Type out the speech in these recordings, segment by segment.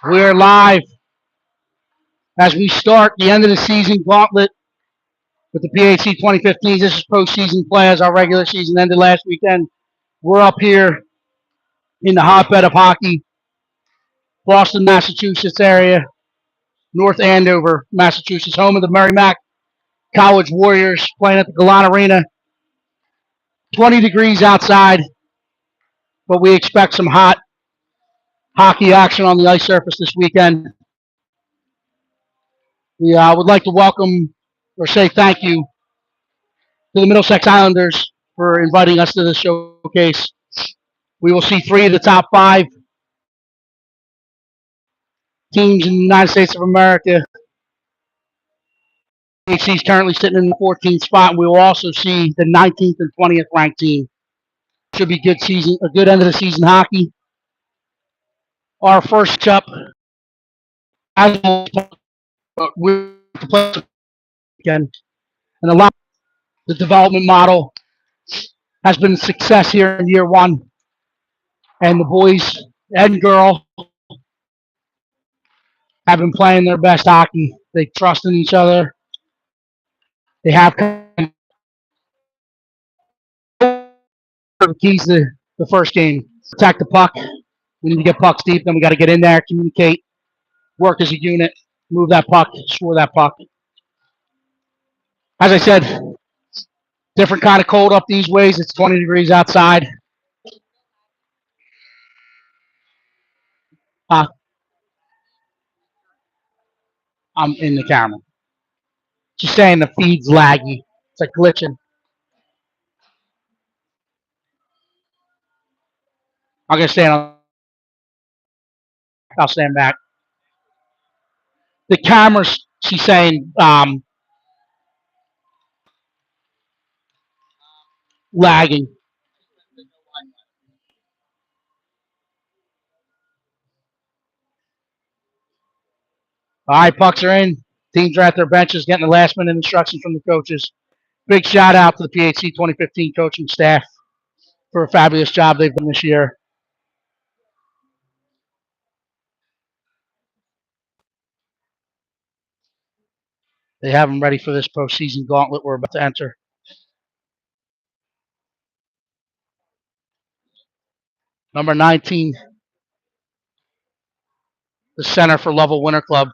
We're live as we start the end of the season gauntlet with the PHC 2015. This is postseason play as our regular season ended last weekend. We're up here in the hotbed of hockey, Boston, Massachusetts area, North Andover, Massachusetts, home of the Merrimack College Warriors, playing at the Galan Arena. 20 degrees outside, but we expect some hot hockey action on the ice surface this weekend. We would like to welcome or say thank you to the Middlesex Islanders for inviting us to the showcase. We will see 3 of the top 5 teams in the United States of America. PHC is currently sitting in the 14th spot, and we will also see the 19th and 20th ranked team. Should be good season, a good end of the season hockey. Our first up, as we're to play again, and a lot of the development model has been a success here in year one, and the boys and girl have been playing their best hockey. They trust in each other. They have the keys to the first game. Attack the puck. We need to get pucks deep. Then we got to get in there, communicate, work as a unit, move that puck, score that puck. As I said, different kind of cold up these ways. It's 20 degrees outside. I'm in the camera. Just saying the feed's laggy. It's like glitching. I'm going to stand. I'll stand back. The camera's, she's saying, lagging. All right, pucks are in. Teams are at their benches getting the last minute instructions from the coaches. Big shout out to the PHC 2015 coaching staff for a fabulous job they've done this year. They have them ready for this postseason gauntlet we're about to enter. Number 19, the center for Lovell Winter Club.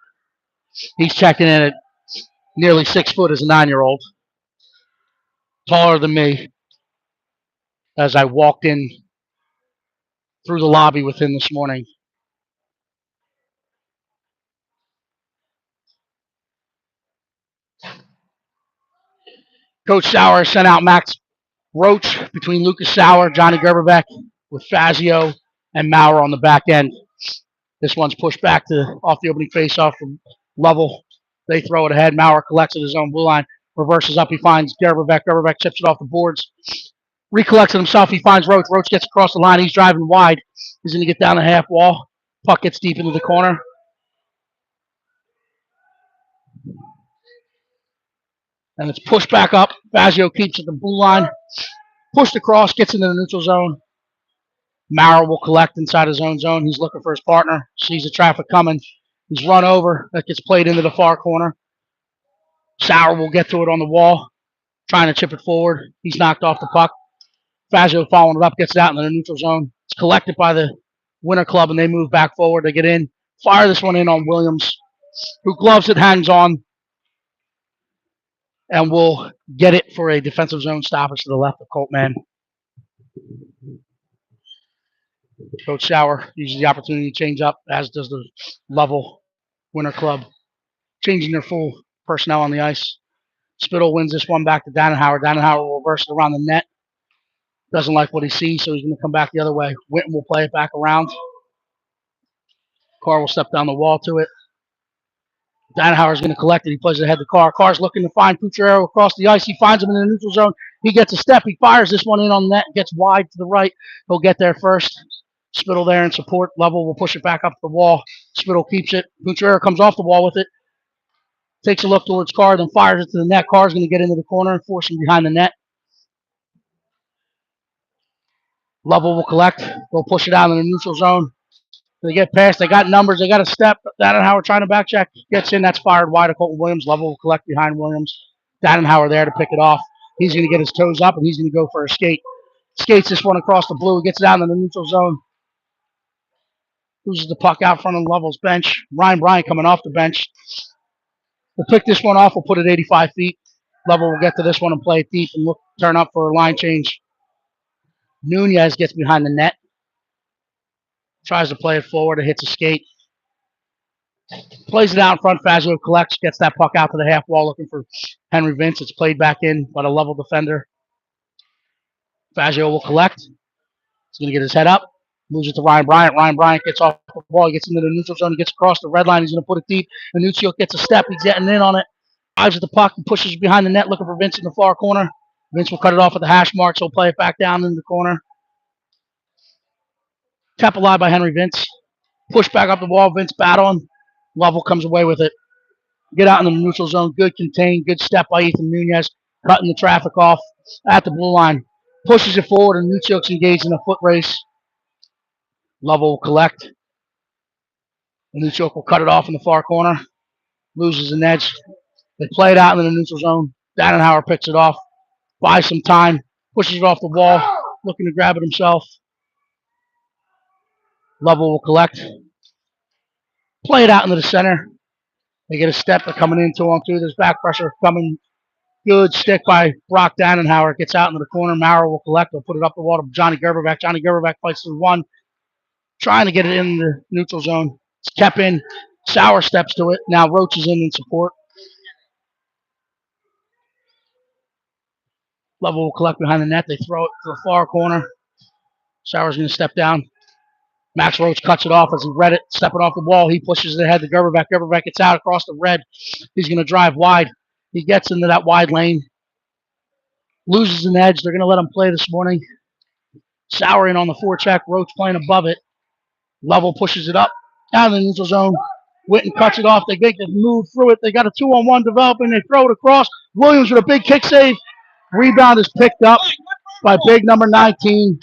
He's checking in at nearly 6 foot as a 9-year-old. Taller than me as I walked in through the lobby with him this morning. Coach Sauer sent out Max Roach between Lucas Sauer, Johnny Gerberbeck, with Fazio and Maurer on the back end. This one's pushed back to off the opening faceoff from Lovell. They throw it ahead. Maurer collects at his own blue line, reverses up. He finds Gerberbeck. Gerberbeck chips it off the boards. Recollects it himself. He finds Roach. Roach gets across the line. He's driving wide. He's going to get down the half wall. Puck gets deep into the corner. And it's pushed back up. Fazio keeps at the blue line. Pushed across, gets into the neutral zone. Maurer will collect inside his own zone. He's looking for his partner. Sees the traffic coming. He's run over. That gets played into the far corner. Sauer will get to it on the wall, trying to chip it forward. He's knocked off the puck. Fazio following it up, gets it out into the neutral zone. It's collected by the Winter Club, and they move back forward. They get in. Fire this one in on Williams, who gloves it, hangs on, and will get it for a defensive zone stoppage to the left of Coltman. Coach Sauer uses the opportunity to change up, as does the Lovell Winter Club, changing their full personnel on the ice. Spittle wins this one back to Dannenhauer. Dannenhauer will reverse it around the net. Doesn't like what he sees, so he's going to come back the other way. Witten will play it back around. Carr will step down the wall to it. Dannenhauer is going to collect it. He plays it ahead to Carr. Carr's looking to find Pucciarello across the ice. He finds him in the neutral zone. He gets a step. He fires this one in on the net. Gets wide to the right. He'll get there first. Spittle there in support. Lovell will push it back up the wall. Spittle keeps it. Pucciarello comes off the wall with it. Takes a look towards Carr, then fires it to the net. Carr's going to get into the corner and force him behind the net. Lovell will collect. They'll push it out in the neutral zone. They get past. They got numbers. They got a step. Dannenhauer trying to back check. Gets in. That's fired wide to Colton Williams. Level will collect behind Williams. Dannenhauer there to pick it off. He's going to get his toes up, and he's going to go for a skate. Skates this one across the blue. Gets down in the neutral zone. Loses the puck out front of Level's bench. Ryan Bryant coming off the bench. We'll pick this one off. We'll put it 85 feet. Level will get to this one and play it deep and look turn up for a line change. Nunez gets behind the net. Tries to play it forward. It hits a skate. Plays it out in front. Fazio collects. Gets that puck out to the half wall looking for Henry Vince. It's played back in by the Level defender. Fazio will collect. He's going to get his head up. Moves it to Ryan Bryant. Ryan Bryant gets off the ball. He gets into the neutral zone. He gets across the red line. He's going to put it deep. Anuccio gets a step. He's getting in on it. Dives at the puck and pushes behind the net looking for Vince in the far corner. Vince will cut it off at the hash mark, so he'll play it back down in the corner. Kept alive by Henry Vince. Push back up the wall. Vince battling. Level comes away with it. Get out in the neutral zone. Good contain. Good step by Ethan Nunez. Cutting the traffic off at the blue line. Pushes it forward, and Nuccioc's engaged in a foot race. Level will collect. Nucciok will cut it off in the far corner. Loses an edge. They play it out in the neutral zone. Dannenhauer picks it off. Buys some time. Pushes it off the wall. Looking to grab it himself. Level will collect. Play it out into the center. They get a step. They're coming in 2-on-2. There's back pressure coming. Good stick by Brock Dannenhauer. Gets out into the corner. Maurer will collect. They'll put it up the wall to Johnny Gerberbeck. Johnny Gerberbeck fights through one. Trying to get it in the neutral zone. It's kept in. Sauer steps to it. Now Roach is in support. Level will collect behind the net. They throw it to the far corner. Sauer's going to step down. Max Roach cuts it off as he read it, stepping off the wall. He pushes it ahead to Gerberbeck. Gerberbeck gets out across the red. He's going to drive wide. He gets into that wide lane. Loses an edge. They're going to let him play this morning. Sauer in on the forecheck. Roach playing above it. Level pushes it up. Down in the neutral zone. Witten cuts it off. They make the move through it. They got a 2-on-1 developing. They throw it across. Williams with a big kick save. Rebound is picked up by big number 19,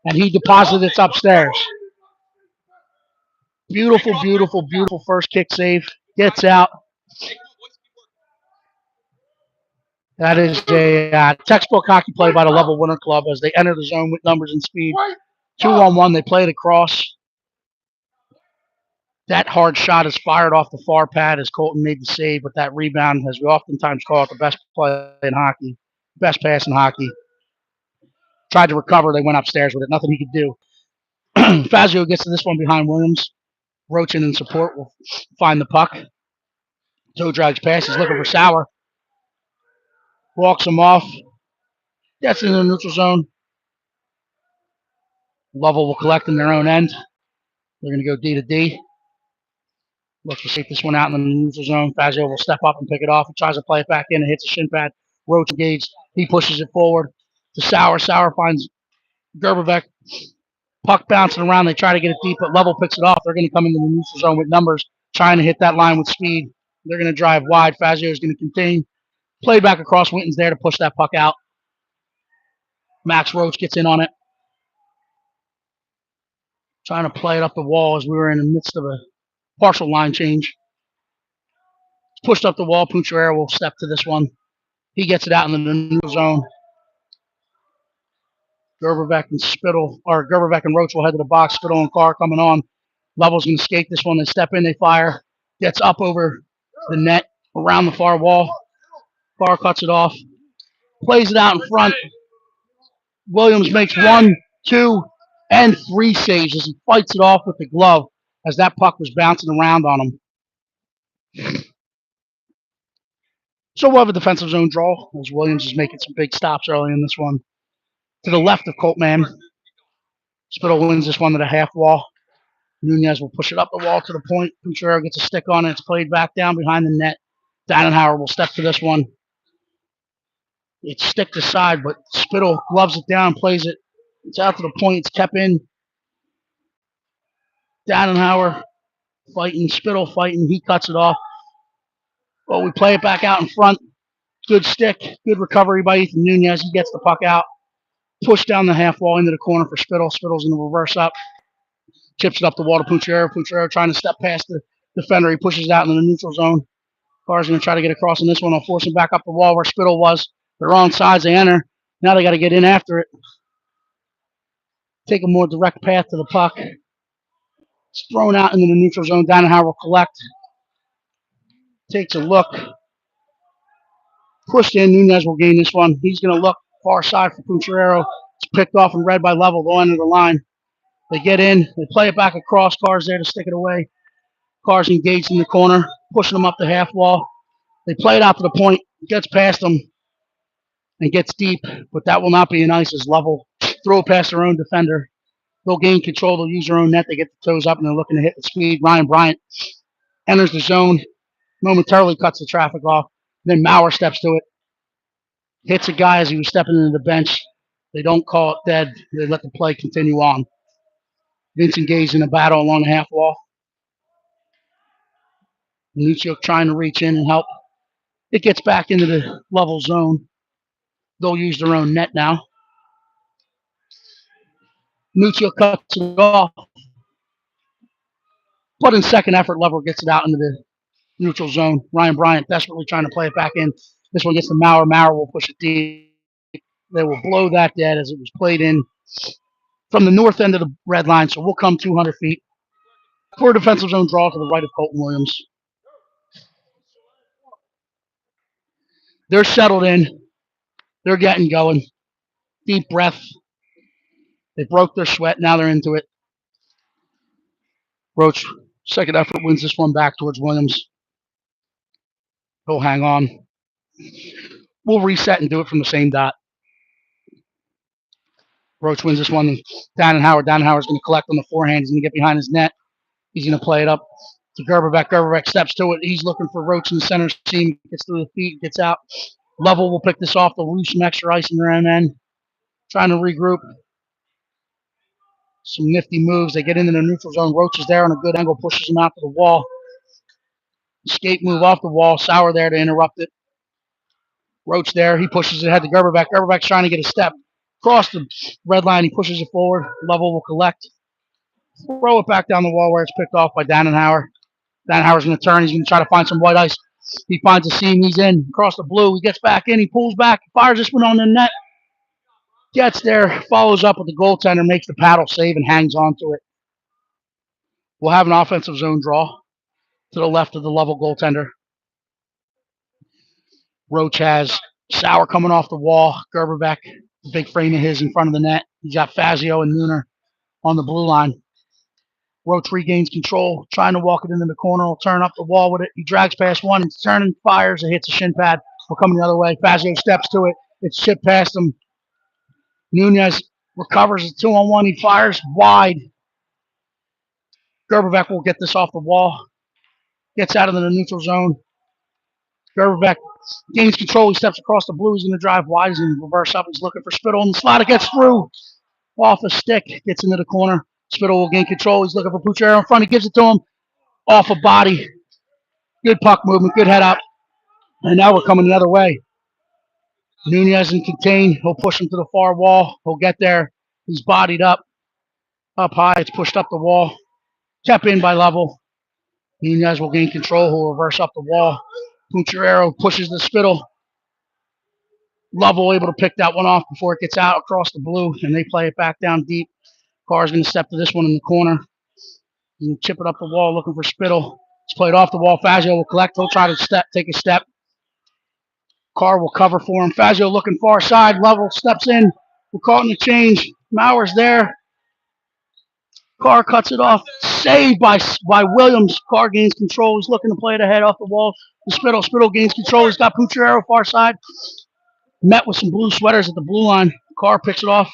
and he deposits it upstairs. Beautiful, beautiful, beautiful first kick save. Gets out. That is a textbook hockey play by the Level Winter Club as they enter the zone with numbers and speed. 2-on-1. They play it across. That hard shot is fired off the far pad as Colton made the save with that rebound, as we oftentimes call it the best play in hockey, best pass in hockey. Tried to recover. They went upstairs with it. Nothing he could do. Fazio gets to this one behind Williams. Roach in support will find the puck. Toe drags past. He's looking for Sauer. Walks him off. Gets in the neutral zone. Level will collect in their own end. They're going to go D to D. Looks to take this one out in the neutral zone. Fazio will step up and pick it off. He tries to play it back in and hits a shin pad. Roach engaged. He pushes it forward to Sauer. Sauer finds Gerberbeck. Puck bouncing around. They try to get it deep, but Level picks it off. They're going to come into the neutral zone with numbers, trying to hit that line with speed. They're going to drive wide. Fazio is going to contain. Play back across. Winton's there to push that puck out. Max Roach gets in on it. Trying to play it up the wall as we were in the midst of a partial line change. It's pushed up the wall. Puncherero will step to this one. He gets it out in the neutral zone. Gerberbeck and Roach will head to the box. Spittle and Carr coming on. Level's going to skate this one. They step in. They fire. Gets up over the net around the far wall. Carr cuts it off. Plays it out in front. Williams makes 1, 2, and 3 saves as he fights it off with the glove as that puck was bouncing around on him. So we'll have a defensive zone draw as Williams is making some big stops early in this one. To the left of Coltman. Spittle wins this one to the half wall. Nunez will push it up the wall to the point. Puncherero gets a stick on it. It's played back down behind the net. Dannenhauer will step to this one. It's stick aside, but Spittle gloves it down, plays it. It's out to the point. It's kept in. Dannenhauer fighting. Spittle fighting. He cuts it off. Well, we play it back out in front. Good stick. Good recovery by Ethan Nunez. He gets the puck out. Push down the half wall into the corner for Spittle. Spittle's going to reverse up. Chips it up the wall to Pucciero. Pucciero trying to step past the defender. He pushes it out in the neutral zone. Carr's going to try to get across on this one. I'll force him back up the wall where Spittle was. They're on sides. They enter. Now they got to get in after it. Take a more direct path to the puck. It's thrown out into the neutral zone. Danaher will collect. Takes a look. Pushed in. Nunez will gain this one. He's going to look far side for Pucciero. It's picked off and read by Level. They'll enter the line. They get in. They play it back across. Carr's there to stick it away. Carr's engaged in the corner. Pushing them up the half wall. They play it out to the point. Gets past them and gets deep. But that will not be an ice as Level. Throw past their own defender. They'll gain control. They'll use their own net. They get the toes up and they're looking to hit the speed. Ryan Bryant enters the zone. Momentarily cuts the traffic off. Then Maurer steps to it. Hits a guy as he was stepping into the bench. They don't call it dead. They let the play continue on. Vince engaged in a battle along the half wall. Nuccio trying to reach in and help. It gets back into the Level zone. They'll use their own net now. Nuccio cuts it off. But in second effort, Level gets it out into the neutral zone. Ryan Bryant desperately trying to play it back in. This one gets to Maurer. Maurer will push it deep. They will blow that dead as it was played in from the north end of the red line. So we'll come 200 feet. For a defensive zone draw to the right of Colton Williams. They're settled in. They're getting going. Deep breath. They broke their sweat. Now they're into it. Roach, second effort, wins this one back towards Williams. He'll hang on. We'll reset and do it from the same dot. Roach wins this one. Dannenhauer. Dannenhauer's going to collect on the forehand. He's going to get behind his net. He's going to play it up to Gerberbeck. Gerberbeck steps to it. He's looking for Roach in the center seam. Gets through the feet, gets out. Level will pick this off. They'll lose some extra ice in their end. Trying to regroup. Some nifty moves. They get into the neutral zone. Roach is there on a good angle. Pushes him out to the wall. Skate move off the wall. Sauer there to interrupt it. Roach there. He pushes it ahead to Gerberbeck. Gerberbeck's trying to get a step. Across the red line. He pushes it forward. Level will collect. Throw it back down the wall where it's picked off by Dannenhauer. Dannenhauer's going to turn. He's going to try to find some white ice. He finds a seam. He's in. Across the blue. He gets back in. He pulls back. Fires this one on the net. Gets there. Follows up with the goaltender. Makes the paddle save and hangs on to it. We'll have an offensive zone draw to the left of the Level goaltender. Roach has Sauer coming off the wall. Gerberbeck, the big frame of his in front of the net. He's got Fazio and Nooner on the blue line. Roach regains control, trying to walk it into the corner. Will turn up the wall with it. He drags past one. He's turning, fires. It hits a shin pad. We're coming the other way. Fazio steps to it. It's chipped past him. Nunez recovers it 2-on-1. He fires wide. Gerberbeck will get this off the wall. Gets out of the neutral zone. Gerberbeck gains control. He steps across the blue. He's going to drive wide. He's going to reverse up. He's looking for Spittle. And the slot gets through. Off a stick. Gets into the corner. Spittle will gain control. He's looking for Pucciero in front. He gives it to him. Off a body. Good puck movement. Good head up. And now we're coming the other way. Nunez can contain. He'll push him to the far wall. He'll get there. He's bodied up. Up high. It's pushed up the wall. Kept in by Level. Nunez will gain control. He'll reverse up the wall. Pucciero pushes the Spittle. Level able to pick that one off before it gets out across the blue. And they play it back down deep. Carr's going to step to this one in the corner. He's going to chip it up the wall looking for Spittle. It's played off the wall. Fazio will collect. He'll try to take a step. Carr will cover for him. Fazio looking far side. Level steps in. We're caught in the change. Mauer's there. Carr cuts it off. Saved by Williams. Carr gains control. He's looking to play it ahead off the wall. The Spittle. Spittle gains control. He's got Pucciero far side. Met with some blue sweaters at the blue line. Carr picks it off.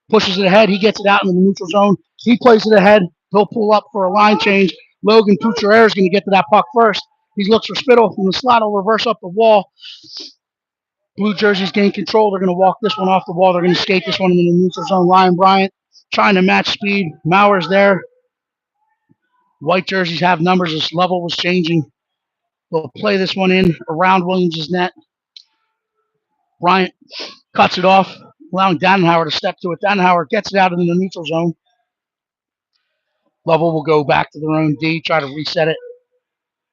Pushes it ahead. He gets it out in the neutral zone. He plays it ahead. He'll pull up for a line change. Logan Pucciero is going to get to that puck first. He looks for Spittle. From the slot, will reverse up the wall. Blue jerseys gain control. They're going to walk this one off the wall. They're going to skate this one in the neutral zone. Ryan Bryant trying to match speed. Mauer's there. White jerseys have numbers. This Level was changing. They'll play this one in around Williams' net. Bryant cuts it off, allowing Dannenhauer to step to it. Dannenhauer gets it out in the neutral zone. Level will go back to their own D, try to reset it.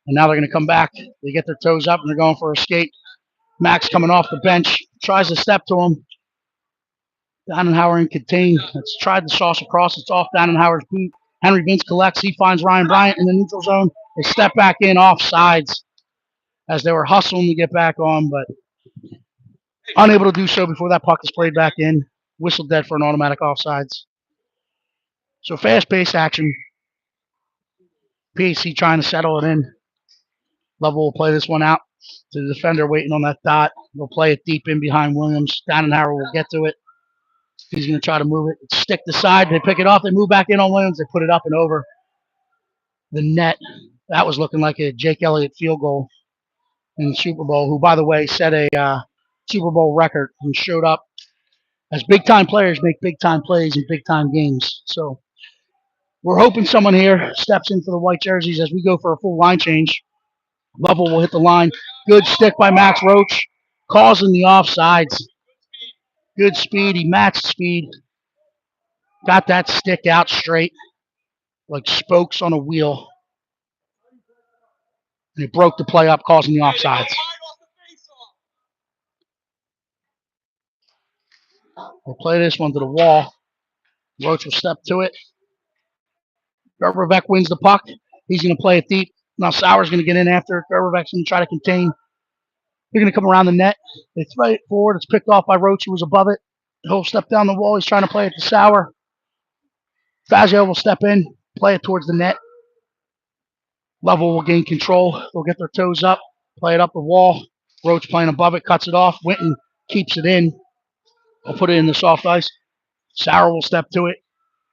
And now they're going to come back. They get their toes up and they're going for a skate. Max coming off the bench, tries to step to him. Dannenhauer in contain. It's tried to sauce across. It's off Dannenhauer's boot. Henry Vince collects. He finds Ryan Bryant in the neutral zone. They step back in off sides as they were hustling to get back on, but unable to do so before that puck is played back in. Whistle dead for an automatic offsides. So fast-paced action. PHC trying to settle it in. Level will play this one out to the defender waiting on that dot. They'll play it deep in behind Williams. Dannenhauer will get to it. He's going to try to move it. Stick to side. They pick it off. They move back in on Williams. They put it up and over the net. That was looking like a Jake Elliott field goal in the Super Bowl, who, by the way, set a Super Bowl record and showed up as big-time players make big-time plays in big-time games. So we're hoping someone here steps in for the white jerseys as we go for a full line change. Level will hit the line. Good stick by Max Roach, causing the offsides. Good speed. He matched speed. Got that stick out straight like spokes on a wheel. And it broke the play up, causing the offsides. We'll play this one to the wall. Roach will step to it. Gerberbeck wins the puck. He's going to play it deep. Now Sauer's going to get in after it. Gerberbeck's going to try to contain. They're going to come around the net. They throw it forward. It's picked off by Roach, who was above it. He'll step down the wall. He's trying to play it to Sauer. Fazio will step in, play it towards the net. Level will gain control. They'll get their toes up, play it up the wall. Roach playing above it, cuts it off. Winton keeps it in. They'll put it in the soft ice. Sauer will step to it.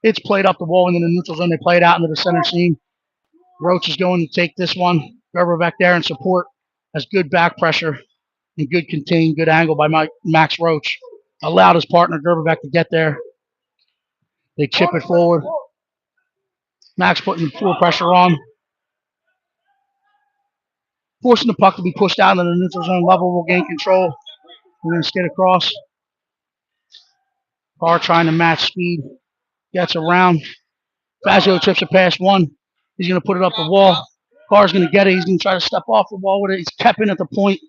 It's played up the wall into the neutral zone. They play it out into the center seam. Roach is going to take this one. Gerber back there in support. Has good back pressure and good contain, good angle by Max Roach. Allowed his partner Gerberbeck to get there. They chip it forward. Max putting full pressure on. Forcing the puck to be pushed out into the neutral zone. Level will gain control. We're going to skid across. Carr trying to match speed. Gets around. Fazio chips it past one. He's going to put it up the wall. Carr's going to get it. He's going to try to step off the wall with it. He's kept in at the point.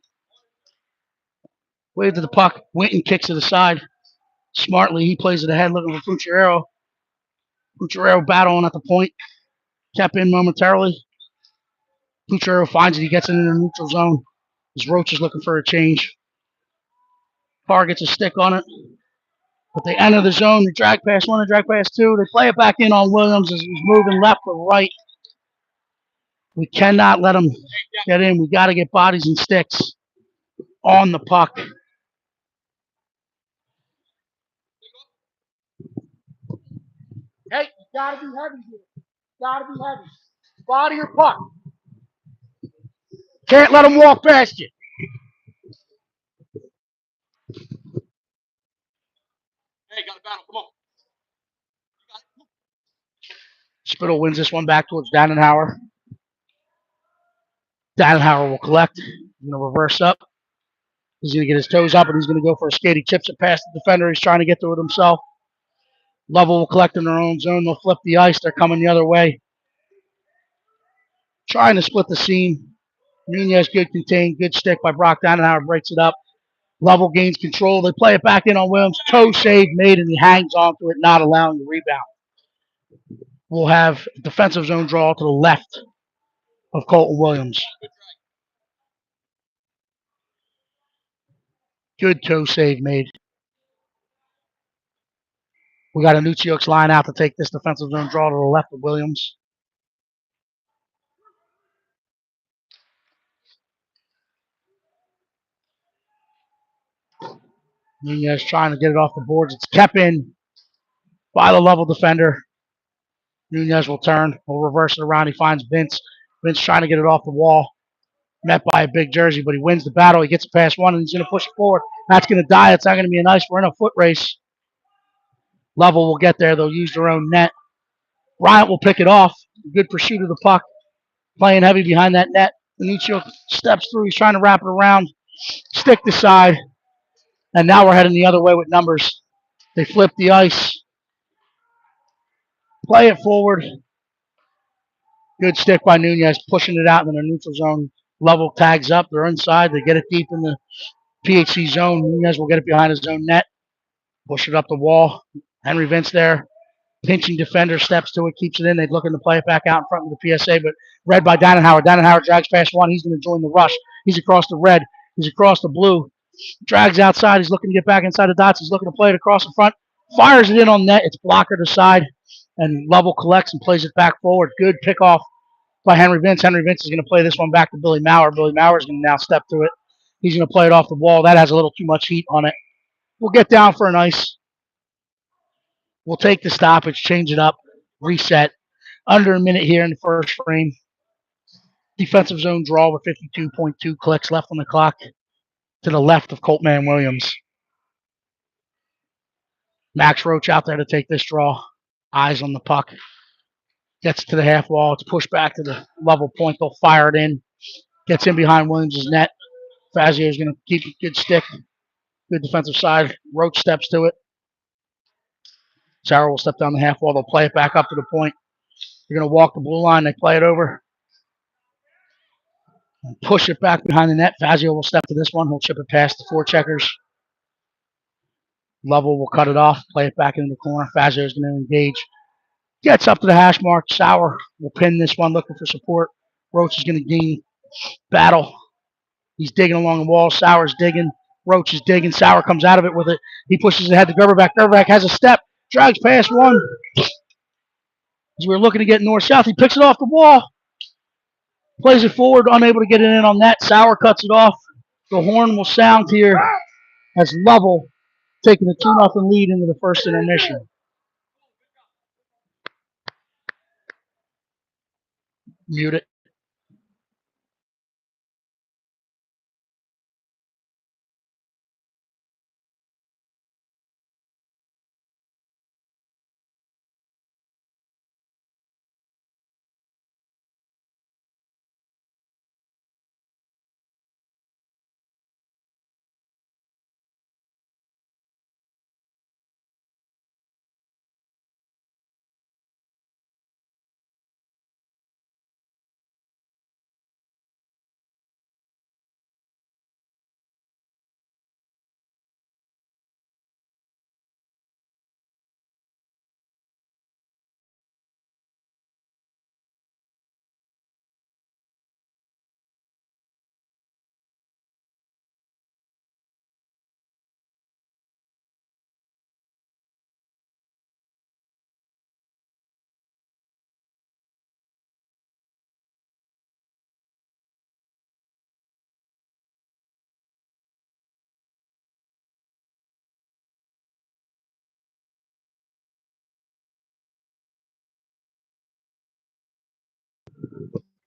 Wave to the puck. Winton kicks it aside. Smartly, he plays it ahead looking for Fucciero. Fucciero battling at the point. Kept in momentarily. Fucciero finds it. He gets it in the neutral zone. As Roach is looking for a change. Carr gets a stick on it. But they enter the zone. They drag past one. They drag past two. They play it back in on Williams as he's moving left or right. We cannot let him get in. We got to get bodies and sticks on the puck. Hey, you got to be heavy here. Got to be heavy. Body your puck. Can't let him walk past you. Hey, got a battle. Come on. Spittle wins this one back towards Dannenhauer. Dannenhauer will collect. He's going to reverse up. He's going to get his toes up, and he's going to go for a skate. He chips it past the defender. He's trying to get to it himself. Level will collect in their own zone. They'll flip the ice. They're coming the other way. Trying to split the seam. Nunez, good contained. Good stick by Brock Dannenhauer. Breaks it up. Level gains control. They play it back in on Williams. Toe save made, and he hangs onto it, not allowing the rebound. We'll have defensive zone draw to the left of Colton Williams. Good toe save made. We got a Nucciux line out to take this defensive zone draw to the left of Williams. Nunez trying to get it off the boards. It's kept in by the level defender. Nunez will turn. We'll reverse it around. He finds Vince. Vince trying to get it off the wall. Met by a big jersey, but he wins the battle. He gets it past one, and he's going to push it forward. That's going to die. It's not going to be a nice. We're in a foot race. Level will get there. They'll use their own net. Bryant will pick it off. Good pursuit of the puck. Playing heavy behind that net. Benicio steps through. He's trying to wrap it around. Stick to side. And now we're heading the other way with numbers. They flip the ice. Play it forward. Good stick by Nunez, pushing it out in the neutral zone. Level tags up. They're inside. They get it deep in the PHC zone. Nunez will get it behind his own net. Push it up the wall. Henry Vince there. Pinching defender, steps to it, keeps it in. They're looking to play it back out in front of the PSA, but read by Dannenhauer. Dannenhauer drags past one. He's going to join the rush. He's across the red. He's across the blue. Drags outside. He's looking to get back inside the dots. He's looking to play it across the front. Fires it in on net. It's blocker to side. And Lovell collects and plays it back forward. Good pickoff by Henry Vince. Henry Vince is going to play this one back to Billy Maurer. Billy Maurer is going to now step to it. He's going to play it off the wall. That has a little too much heat on it. We'll get down for an ice. We'll take the stoppage, change it up, reset. Under a minute here in the first frame. Defensive zone draw with 52.2 clicks left on the clock to the left of Coltman Williams. Max Roach out there to take this draw. Eyes on the puck. Gets to the half wall. It's pushed back to the level point. They'll fire it in. Gets in behind Williams' net. Fazio is going to keep a good stick. Good defensive side. Roach steps to it. Sauer will step down the half wall. They'll play it back up to the point. They're going to walk the blue line. They play it over. Push it back behind the net. Fazio will step to this one. He'll chip it past the four checkers. Lovell will cut it off. Play it back into the corner. Fazio is going to engage. Gets up to the hash mark. Sauer will pin this one, looking for support. Roach is going to gain battle. He's digging along the wall. Sauer's digging. Roach is digging. Sauer comes out of it with it. He pushes ahead to Gerberback. Gerberback has a step. Drags past one. As we're looking to get north-south, he picks it off the wall. Plays it forward, unable to get it in on that. Sauer cuts it off. The horn will sound here as Lovell taking a 2-0 lead into the first intermission. Mute it.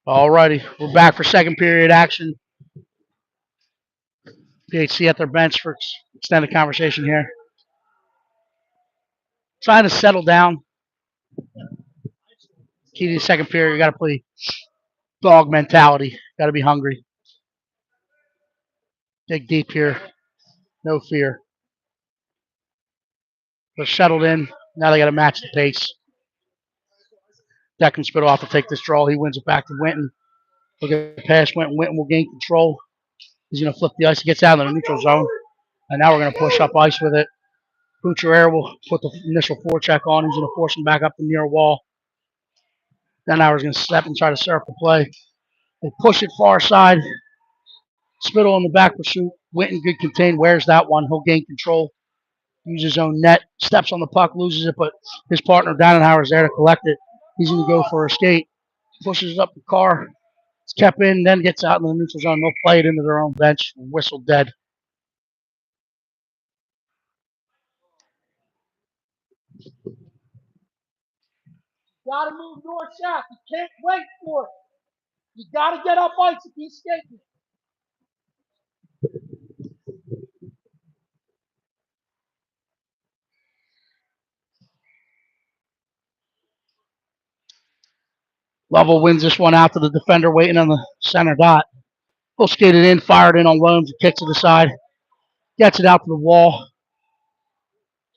All righty. We're back for second period action. PHC at their bench for extended conversation here. Trying to settle down. Key to the second period, you got to play dog mentality. Got to be hungry. Dig deep here. No fear. They're settled in. Now they got to match the pace. Declan Spittle to take this draw. He wins it back to Winton. Look at the pass. Winton will gain control. He's going to flip the ice. He gets out of the neutral zone. And now we're going to push up ice with it. Boucher will put the initial forecheck on. He's going to force him back up the near wall. Then Howard's going to step and try to surf the play. They push it far side. Spittle in the back pursuit. Winton good contain. Wears that one. He'll gain control. Uses his own net. Steps on the puck. Loses it, but his partner Dannenhauer is there to collect it. He's going to go for a skate. Pushes up the car. It's kept in, then gets out in the neutral zone. They'll play it into their own bench. Whistle dead. Got to move north south. You can't wait for it. You got to get up ice if he's skating. Lovell wins this one out to the defender waiting on the center dot. He'll skate it in, fire it in on Williams, and kicks it aside. Gets it out to the wall.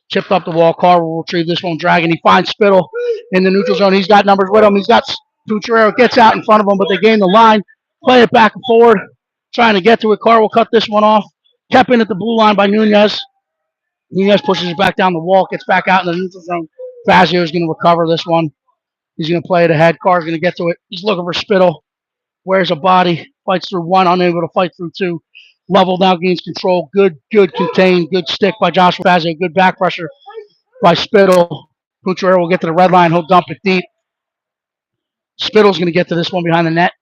Chipped up the wall. Carr will retrieve this one, dragging. He finds Spittle in the neutral zone. He's got numbers with him. He's got Pucciarello gets out in front of him, but they gain the line. Play it back and forward. Trying to get to it. Carr will cut this one off. Kept in at the blue line by Nunez. Nunez pushes it back down the wall. Gets back out in the neutral zone. Fazio is going to recover this one. He's going to play it ahead. Carr's going to get to it. He's looking for Spittle. Wears a body. Fights through one. Unable to fight through two. Level now gains control. Good contain. Good stick by Joshua Fazio. Good back pressure by Spittle. Pucciarello will get to the red line. He'll dump it deep. Spittle's going to get to this one behind the net.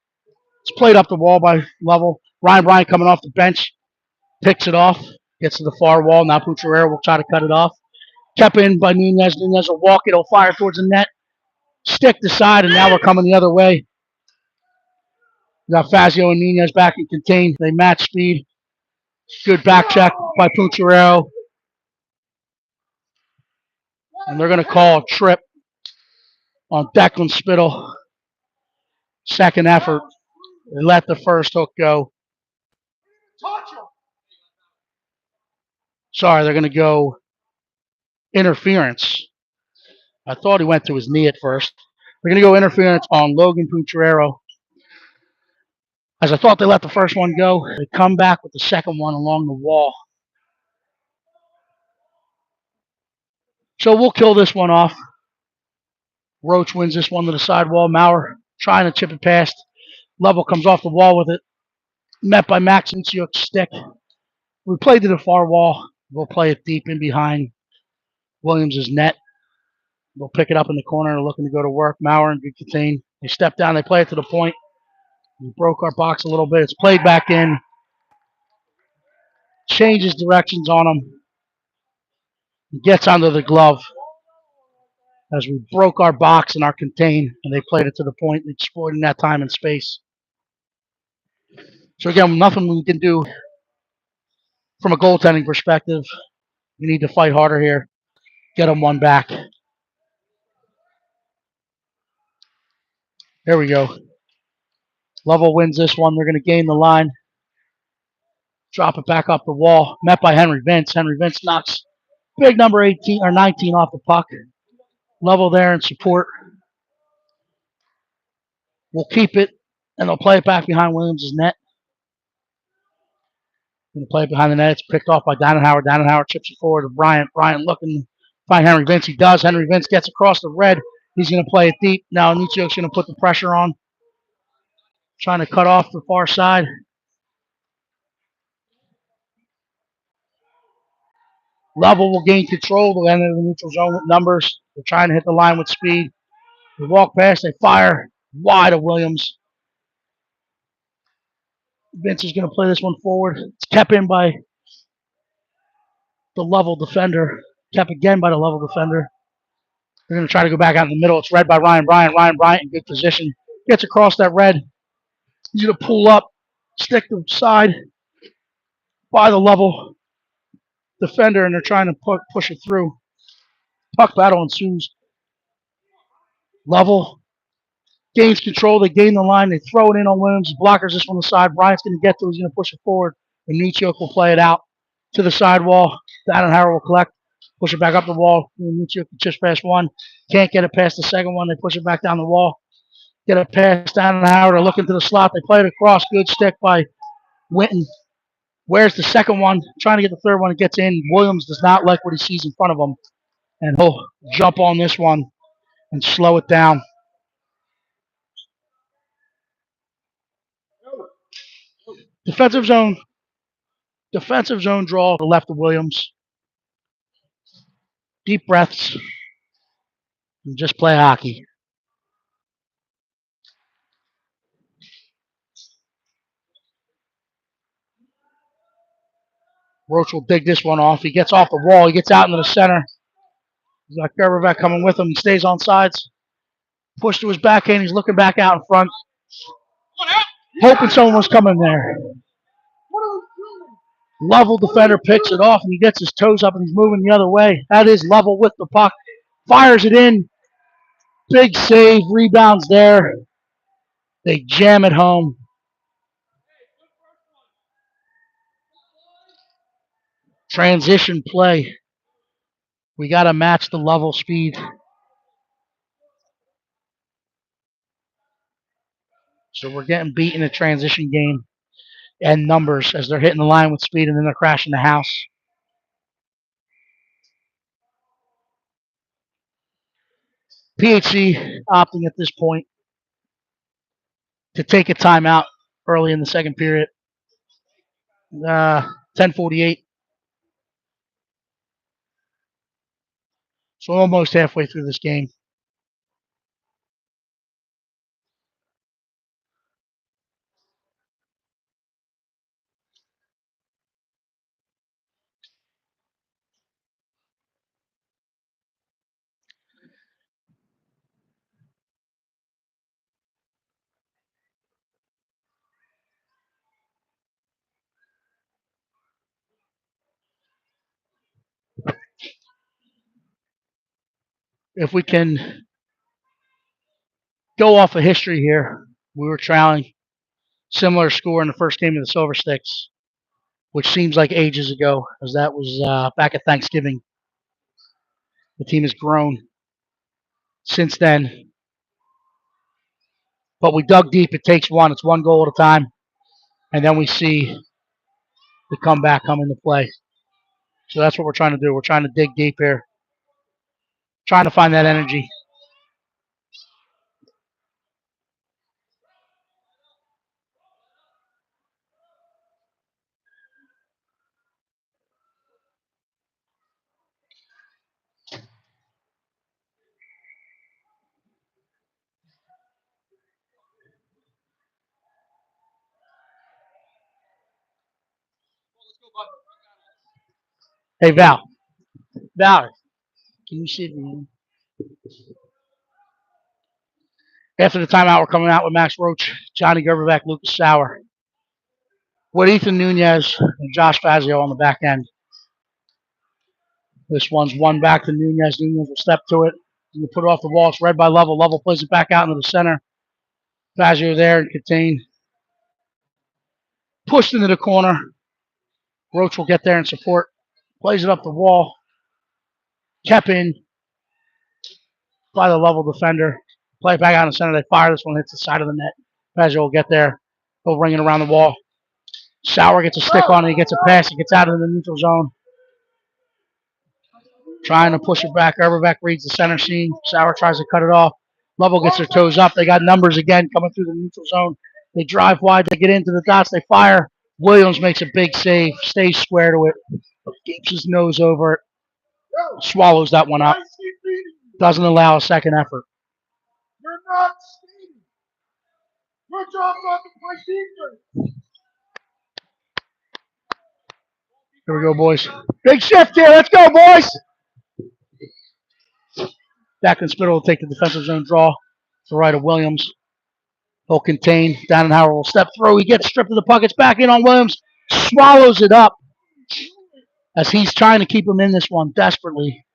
It's played up the wall by Level. Ryan Bryant coming off the bench. Picks it off. Gets to the far wall. Now Pucciarello will try to cut it off. Kept in by Nunez. Nunez will walk it. He'll fire towards the net. Stick the side, and now we're coming the other way. We got Fazio and Nunez back in contain. They match speed. Good back check by Pucciarello. And they're going to call a trip on Declan Spittle. Second effort. They let the first hook go. Sorry, they're going to go interference. I thought he went to his knee at first. They're going to go interference on Logan Pucciarello. As I thought they let the first one go, they come back with the second one along the wall. So we'll kill this one off. Roach wins this one to the sidewall. Maurer trying to chip it past. Level comes off the wall with it. Met by Max Insiuk's stick. We played to the far wall. We'll play it deep in behind Williams' net. We'll pick it up in the corner, looking to go to work. Maurer and good contain. They step down. They play it to the point. We broke our box a little bit. It's played back in. Changes directions on him. Gets under the glove as we broke our box and our contain, and they played it to the point, exploiting that time and space. So again, nothing we can do from a goaltending perspective. We need to fight harder here. Get them one back. There we go. Level wins this one. They're going to gain the line. Drop it back up the wall. Met by Henry Vince. Henry Vince knocks big number 18 or 19 off the puck. Level there in support. We'll keep it, and they'll play it back behind Williams' net. Going to play it behind the net. It's picked off by Dannenhauer. Dannenhauer chips it forward to Bryant. Bryant looking to find Henry Vince. He does. Henry Vince gets across the red. He's going to play it deep. Now Anichio's going to put the pressure on. Trying to cut off the far side. Level will gain control. They'll enter the neutral zone with numbers. They're trying to hit the line with speed. They walk past. They fire wide of Williams. Vince is going to play this one forward. It's kept in by the Level defender. Kept again by the Level defender. They're going to try to go back out in the middle. It's read by Ryan Bryant. Ryan Bryant in good position. Gets across that red. He's going to pull up. Stick to the side by the Level defender, and they're trying to push it through. Puck battle ensues. Level gains control. They gain the line. They throw it in on Williams. Blockers this from the side. Bryant's going to get to it. He's going to push it forward. And Nichuk will play it out to the sidewall. Dannenhauer will collect. Push it back up the wall. Nichuk just past one. Can't get it past the second one. They push it back down the wall. Get it past Dannenhauer. They're looking to the slot. They play it across. Good stick by Winton. Where's the second one? Trying to get the third one. It gets in. Williams does not like what he sees in front of him. And he'll jump on this one and slow it down. Defensive zone draw to the left of Williams. Deep breaths. And just play hockey. Roach will dig this one off. He gets off the wall. He gets out into the center. He's got Gerbervac coming with him. He stays on sides. Push to his backhand. He's looking back out in front. Hoping someone was coming there. Level defender picks it off, and he gets his toes up, and he's moving the other way. That is Level with the puck. Fires it in. Big save. Rebounds there. They jam it home. Transition play. We got to match the Level speed. So we're getting beat in the transition game and numbers as they're hitting the line with speed and then they're crashing the house. PHC opting at this point to take a timeout early in the second period. 10:48. So almost halfway through this game. If we can go off of history here, we were trailing similar score in the first game of the Silver Sticks, which seems like ages ago, as that was back at Thanksgiving. The team has grown since then, but we dug deep. It takes one. It's one goal at a time, and then we see the comeback come into play. So that's what we're trying to do. We're trying to dig deep here, trying to find that energy. Hey, Val, can you see me? After the timeout, we're coming out with Max Roach, Johnny Gerberbeck, Lucas Sauer, with Ethan Nunez and Josh Fazio on the back end. This one's one back to Nunez. Nunez will step to it. You put it off the wall. It's read by Level. Level plays it back out into the center. Fazio there and contained. Pushed into the corner. Roach will get there and support. Plays it up the wall. Kept in by the Level defender. Play it back out in the center. They fire. This one hits the side of the net. Fazio will get there. He'll ring it around the wall. Sauer gets a stick on it. He gets a pass. He gets out of the neutral zone. Trying to push it back. Gerberbeck reads the center seam. Sauer tries to cut it off. Level gets their toes up. They got numbers again coming through the neutral zone. They drive wide. They get into the dots. They fire. Williams makes a big save. Stays square to it. Keeps his nose over it. Swallows that one up. Doesn't allow a second effort. You're not skating. Your job's not to play defense. Here we go, boys. Big shift here. Let's go, boys. Declan Spittle will take the defensive zone draw to the right of Williams. He'll contain. Dannenhauer will step through. He gets stripped of the puck. It's back in on Williams. Swallows it up as he's trying to keep him in this one desperately.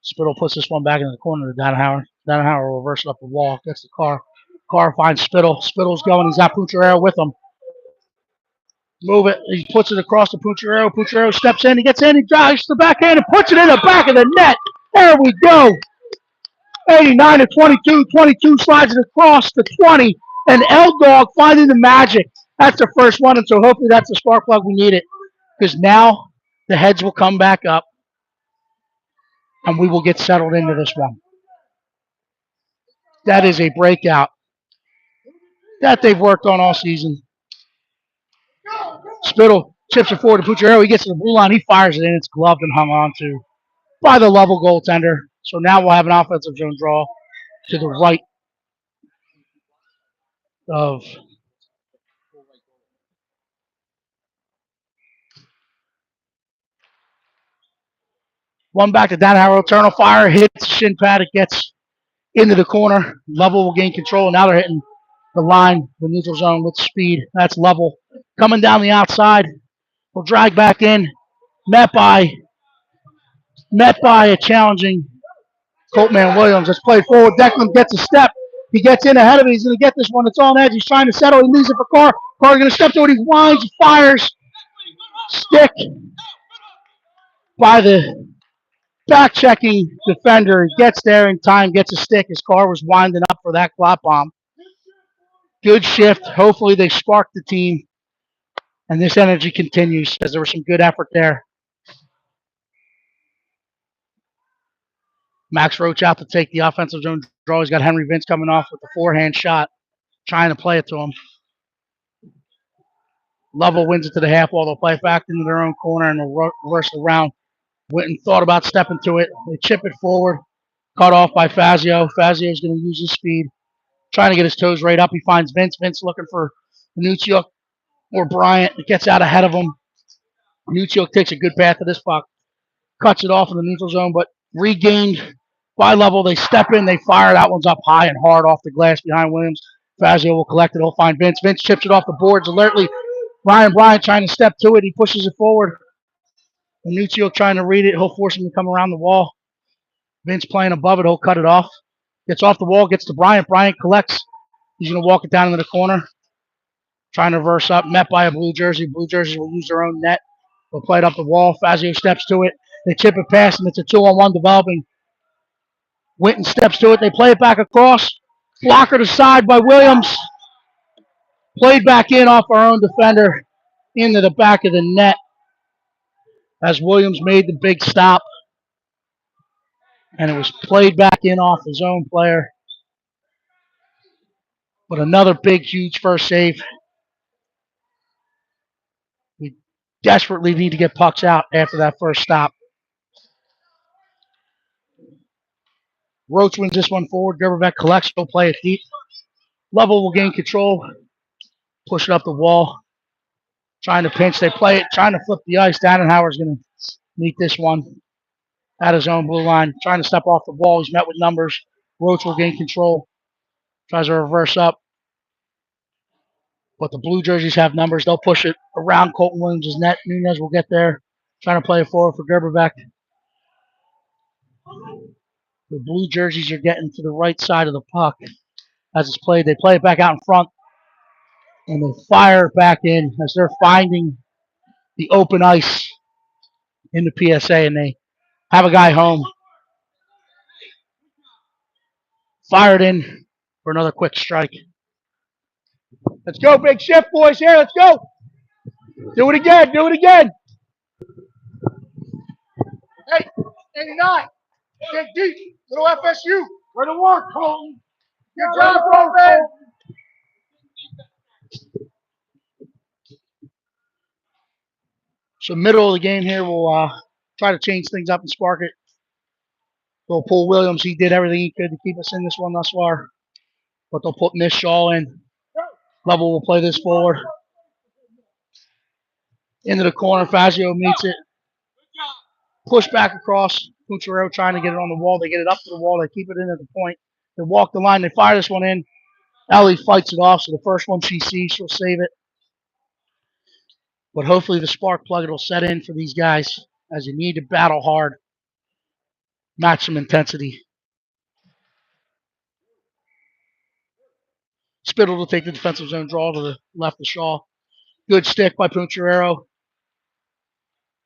Spittle puts this one back in the corner to Dannenhauer. Dannenhauer will reverse it up the wall. Gets the car. Car finds Spittle. Spittle's going. He's got Pucciarello with him. Move it. He puts it across to Pucciarello. Pucciarello steps in. He gets in. He drives the backhand and puts it in the back of the net. There we go. 89 to 22. 22 slides it across to 20. And L-Dog finding the magic. That's the first one. And so hopefully that's the spark plug we needed. Because now the heads will come back up. And we will get settled into this one. That is a breakout that they've worked on all season. Spittle chips it forward to Pucciarello. He gets to the blue line. He fires it in. It's gloved and hung on to by the Level goaltender. So now we'll have an offensive zone draw to the right of one back to Dannenhauer. Eternal fire hits shin pad. It gets into the corner. Level will gain control. Now they're hitting the line, the neutral zone with speed. That's Level. Coming down the outside. Will drag back in. Met by a challenging Coltman Williams. Let's play forward. Declan gets a step. He gets in ahead of it. He's going to get this one. It's on edge. He's trying to settle. He leaves it for Carr. Carr's going to step to it. He winds, fires. Stick by the back-checking defender. He gets there in time, gets a stick as Carr was winding up for that clock bomb. Good shift. Hopefully they spark the team, and this energy continues as there was some good effort there. Max Roach out to take the offensive zone draw. He's got Henry Vince coming off with the forehand shot, trying to play it to him. Lovell wins it to the half wall. They'll play it back into their own corner and they'll reverse the round. Witten thought about stepping to it. They chip it forward. Cut off by Fazio. Fazio's going to use his speed, trying to get his toes right up. He finds Vince. Vince looking for Nucciuk or Bryant. It gets out ahead of him. Nucciuk takes a good path to this puck. Cuts it off in the neutral zone, but regained by Lovell. They step in. They fire. That one's up high and hard off the glass behind Williams. Fazio will collect it. He'll find Vince. Vince chips it off the boards alertly. Bryant trying to step to it. He pushes it forward. Nucciuk trying to read it. He'll force him to come around the wall. Vince playing above it. He'll cut it off. Gets off the wall. Gets to Bryant. Bryant collects. He's going to walk it down into the corner. Trying to reverse up. Met by a blue jersey. Blue jerseys will use their own net. They'll play it up the wall. Fazio steps to it. They chip it past him. It's a 2-on-1 developing. Witten steps to it. They play it back across. Blocker to side by Williams. Played back in off our own defender into the back of the net as Williams made the big stop. And it was played back in off his own player. But another big, huge first save. We desperately need to get pucks out after that first stop. Roach wins this one forward. Gerberbeck collects. He'll play it deep. Lovell will gain control. Push it up the wall. Trying to pinch. They play it. Trying to flip the ice. Dannenhauer's going to meet this one at his own blue line. Trying to step off the wall. He's met with numbers. Roach will gain control. Tries to reverse up. But the blue jerseys have numbers. They'll push it around Colton Williams' net. Nunez will get there. Trying to play it forward for Gerberbeck. The blue jerseys are getting to the right side of the puck as it's played. They play it back out in front. And they fire it back in as they're finding the open ice in the PSA. And they have a guy home. Fired in for another quick strike. Let's go, big shift, boys. Here, let's go. Do it again. Do it again. Hey, 89. Get deep. Little FSU. Where to work, Colton. Good job, man. So middle of the game here, we'll try to change things up and spark it. They'll pull Williams. He did everything he could to keep us in this one thus far. But they'll put Miss Shaw in. Lovell will play this forward. Into the corner. Fazio meets it. Push back across. Cucharero trying to get it on the wall. They get it up to the wall. They keep it in at the point. They walk the line. They fire this one in. Ellie fights it off. So the first one she sees, she'll save it. But hopefully the spark plug will set in for these guys as you need to battle hard. Match some intensity. Spittle will take the defensive zone draw to the left of Shaw. Good stick by Puncharero.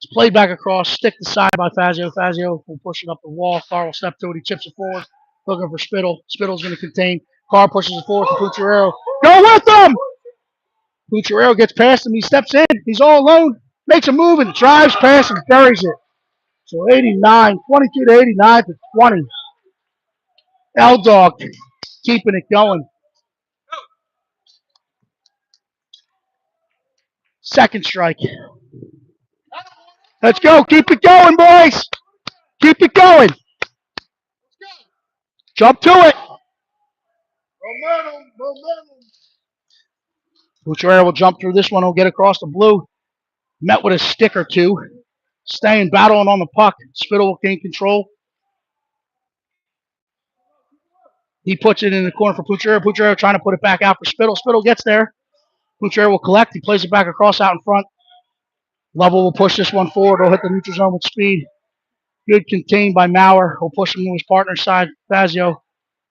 It's played back across. Stick to side by Fazio. Fazio will push it up the wall. Carr will step to it. He chips it forward. Looking for Spittle. Spittle's going to contain. Carr pushes it forward to Puncharero. Go with him! Puncharero gets past him. He steps in. He's all alone. Makes a move and drives past and buries it. So 89, 22 to 89 to 20. L-Dog keeping it going. Second strike. Let's go. Keep it going, boys. Keep it going. Jump to it. Momentum. Pucharero will jump through this one. He'll get across the blue. Met with a stick or two. Staying, battling on the puck. Spittle will gain control. He puts it in the corner for Pucharero. Pucharero trying to put it back out for Spittle. Spittle gets there. Pucharero will collect. He plays it back across out in front. Lovell will push this one forward. He'll hit the neutral zone with speed. Good contained by Maurer. He'll push him to his partner's side. Fazio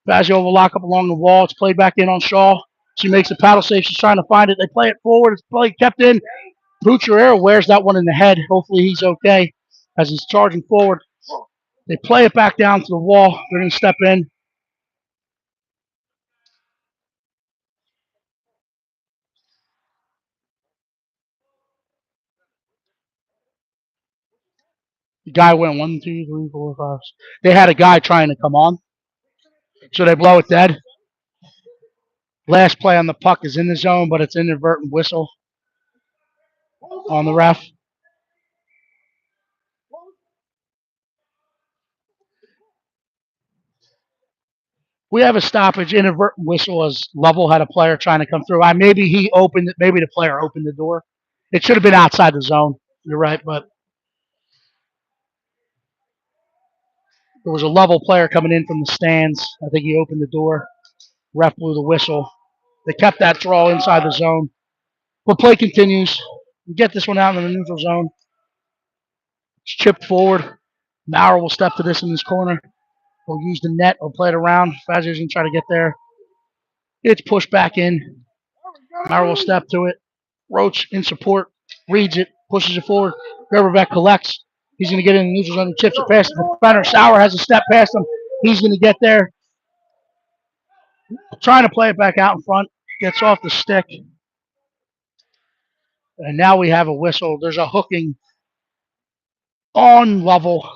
Fazio will lock up along the wall. It's played back in on Shaw. She makes a paddle save. She's trying to find it. They play it forward. It's played kept in. Bucciarero wears that one in the head. Hopefully he's okay as he's charging forward. They play it back down to the wall. They're going to step in. The guy went 1, 2, 3, 4, 5. They had a guy trying to come on, so they blow it dead. Last play on the puck is in the zone, but it's an inadvertent whistle on the ref. We have a stoppage, inadvertent whistle as Lovell had a player trying to come through. Maybe he opened it. Maybe the player opened the door. It should have been outside the zone. You're right, but there was a Lovell player coming in from the stands. I think he opened the door. Ref blew the whistle. They kept that draw inside the zone. But play continues. We get this one out in the neutral zone. It's chipped forward. Maurer will step to this in this corner. We'll use the net. We'll play it around. Fazio's going to try to get there. It's pushed back in. Maurer will step to it. Roach in support. Reads it. Pushes it forward. Gerberbeck collects. He's going to get in the neutral zone. He chips it past the defender. Sauer has a step past him. He's going to get there. Trying to play it back out in front. Gets off the stick. And now we have a whistle. There's a hooking on Lovell.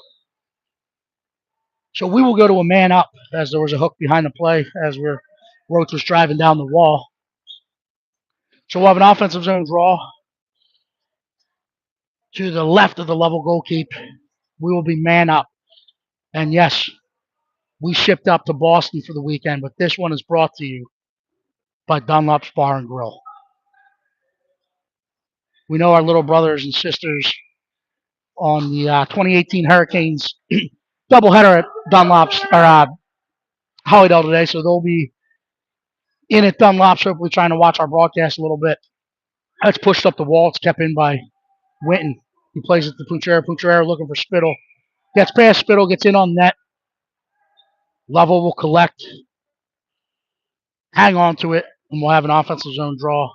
So we will go to a man up as there was a hook behind the play as Roach was driving down the wall. So we'll have an offensive zone draw to the left of the Lovell goalkeep. We will be man up. And yes, we shipped up to Boston for the weekend, but this one is brought to you by Dunlop's Bar and Grill. We know our little brothers and sisters on the 2018 Hurricanes doubleheader at Dunlop's or Hollydale today, so they'll be in at Dunlop's, hopefully trying to watch our broadcast a little bit. That's pushed up the wall. It's kept in by Winton. He plays it to Pucciarero. Pucciarero looking for Spittle. Gets past Spittle, gets in on net. Lovell will collect. Hang on to it, and we'll have an offensive zone draw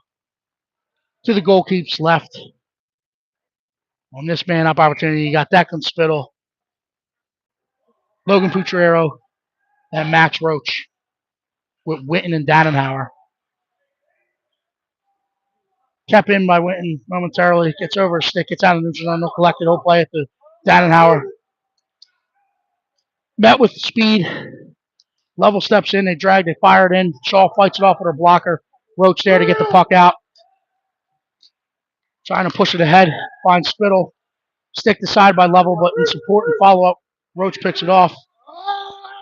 to the goalkeeper's left. On this man-up opportunity, you got Declan Spittle, Logan Pucciarero, and Max Roach with Winton and Dannenhauer. Kept in by Winton momentarily. Gets over a stick. Gets out of the neutral zone. They'll collect it. He'll play it to Dannenhauer. Met with speed. Lovell steps in. They drag. They fire it in. Shaw fights it off with her blocker. Roach there to get the puck out. Trying to push it ahead. Finds Spittle. Stick to side by Lovell, but in support and follow-up, Roach picks it off.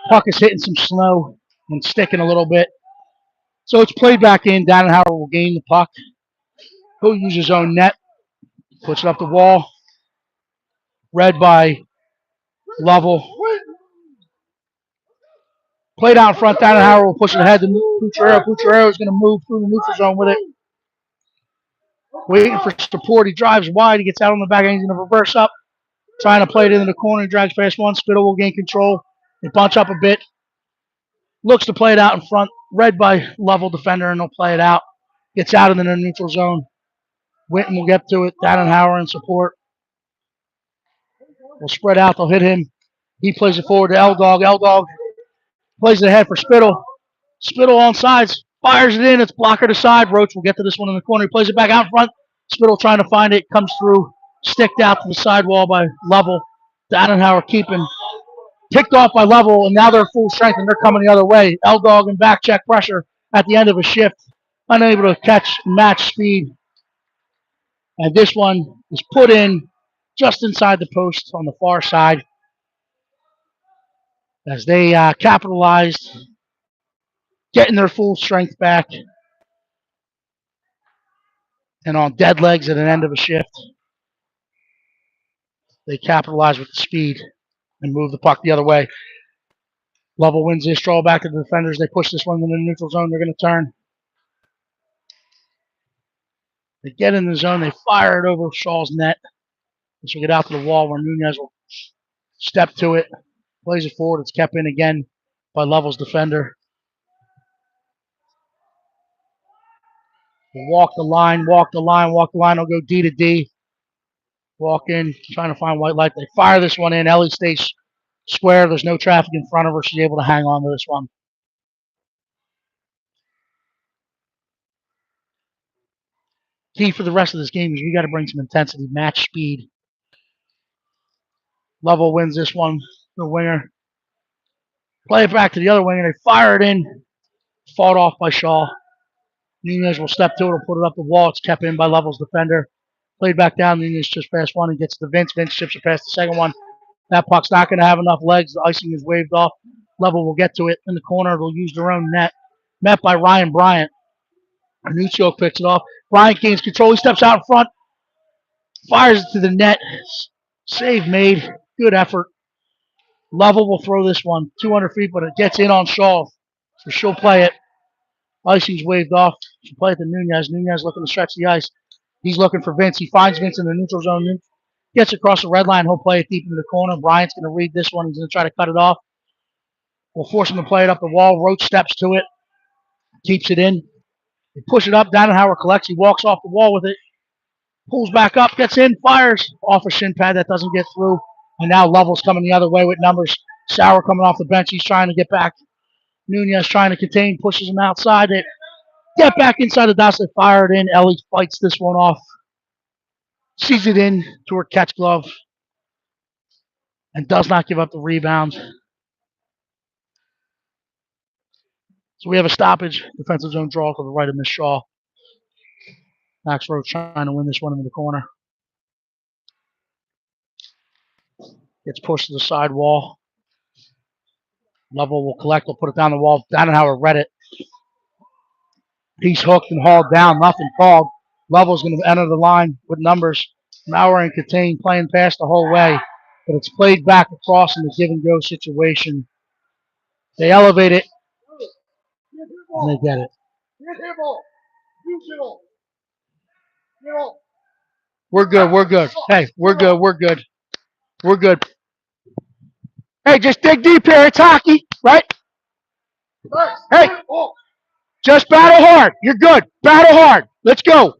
Puck is hitting some snow and sticking a little bit. So it's played back in. Dannenhauer will gain the puck. He'll use his own net. Puts it up the wall. Read by Lovell. Played out in front. Dannenhauer will push it ahead to Pucciarero. Pucciarero is going to move through the neutral zone with it. Waiting for support. He drives wide. He gets out on the back end. He's going to reverse up. Trying to play it into the corner. He drags past one. Spittle will gain control. They bunch up a bit. Looks to play it out in front. Read by Lovell defender, and they'll play it out. Gets out in the neutral zone. Winton will get to it. Dannenhauer in support. Will spread out. They'll hit him. He plays it forward to L-Dog. L-Dog plays it ahead for Spittle. Spittle on sides. Fires it in. It's blocker to side. Roach will get to this one in the corner. He plays it back out in front. Spittle trying to find it. Comes through. Sticked out to the sidewall by Lovell. Dannenhauer keeping. Picked off by Lovell, and now they're full strength, and they're coming the other way. L-Dog and back check pressure at the end of a shift. Unable to catch match speed. And this one is put in just inside the post on the far side as they capitalized, getting their full strength back. And on dead legs at an end of a shift, they capitalize with the speed and move the puck the other way. Lovell wins this draw back to the defenders. They push this one into the neutral zone. They're going to turn. They get in the zone. They fire it over Shaw's net. This will get out to the wall where Nunez will step to it. Plays it forward. It's kept in again by Lovell's defender. Walk the line, walk the line, walk the line. I'll go D to D. Walk in, trying to find white light. They fire this one in. Ellie stays square. There's no traffic in front of her. She's able to hang on to this one. Key for the rest of this game is we got to bring some intensity, match speed. Level wins this one, the winger. Play it back to the other winger. They fire it in. Fought off by Shaw. Nunez will step to it, will put it up the wall. It's kept in by Level's defender. Played back down. Nunez just past one and gets to Vince. Vince chips it past the second one. That puck's not going to have enough legs. The icing is waved off. Level will get to it in the corner. They'll use their own net. Met by Ryan Bryant. Nuccio picks it off. Bryant gains control. He steps out in front. Fires it to the net. Save made. Good effort. Level will throw this one 200 feet, but it gets in on Shaw. So she'll play it. Icing's waved off. She'll play it to Nunez. Nunez looking to stretch the ice. He's looking for Vince. He finds Vince in the neutral zone. Gets across the red line. He'll play it deep into the corner. Bryant's going to read this one. He's going to try to cut it off. We'll force him to play it up the wall. Roach steps to it. Keeps it in. They push it up. Dannenhauer collects. He walks off the wall with it. Pulls back up. Gets in. Fires off a shin pad. That doesn't get through. And now Level's coming the other way with numbers. Sauer coming off the bench. He's trying to get back. Nunez trying to contain. Pushes him outside. They get back inside the dots. They fire it in. Ellie fights this one off. Sees it in to her catch glove. And does not give up the rebound. So we have a stoppage. Defensive zone draw to the right of Miss Shaw. Max Roach trying to win this one in the corner. Gets pushed to the side wall. Level will collect. Will put it down the wall. Dannenhauer read it. He's hooked and hauled down. Nothing called. Level's going to enter the line with numbers. Maurer and Catane playing past the whole way. But it's played back across in the give and go situation. They elevate it. And they get it. We're good. We're good. Hey, we're good. We're good. We're good. Hey, just dig deep here. It's hockey, right? Hey, just battle hard. You're good. Battle hard. Let's go.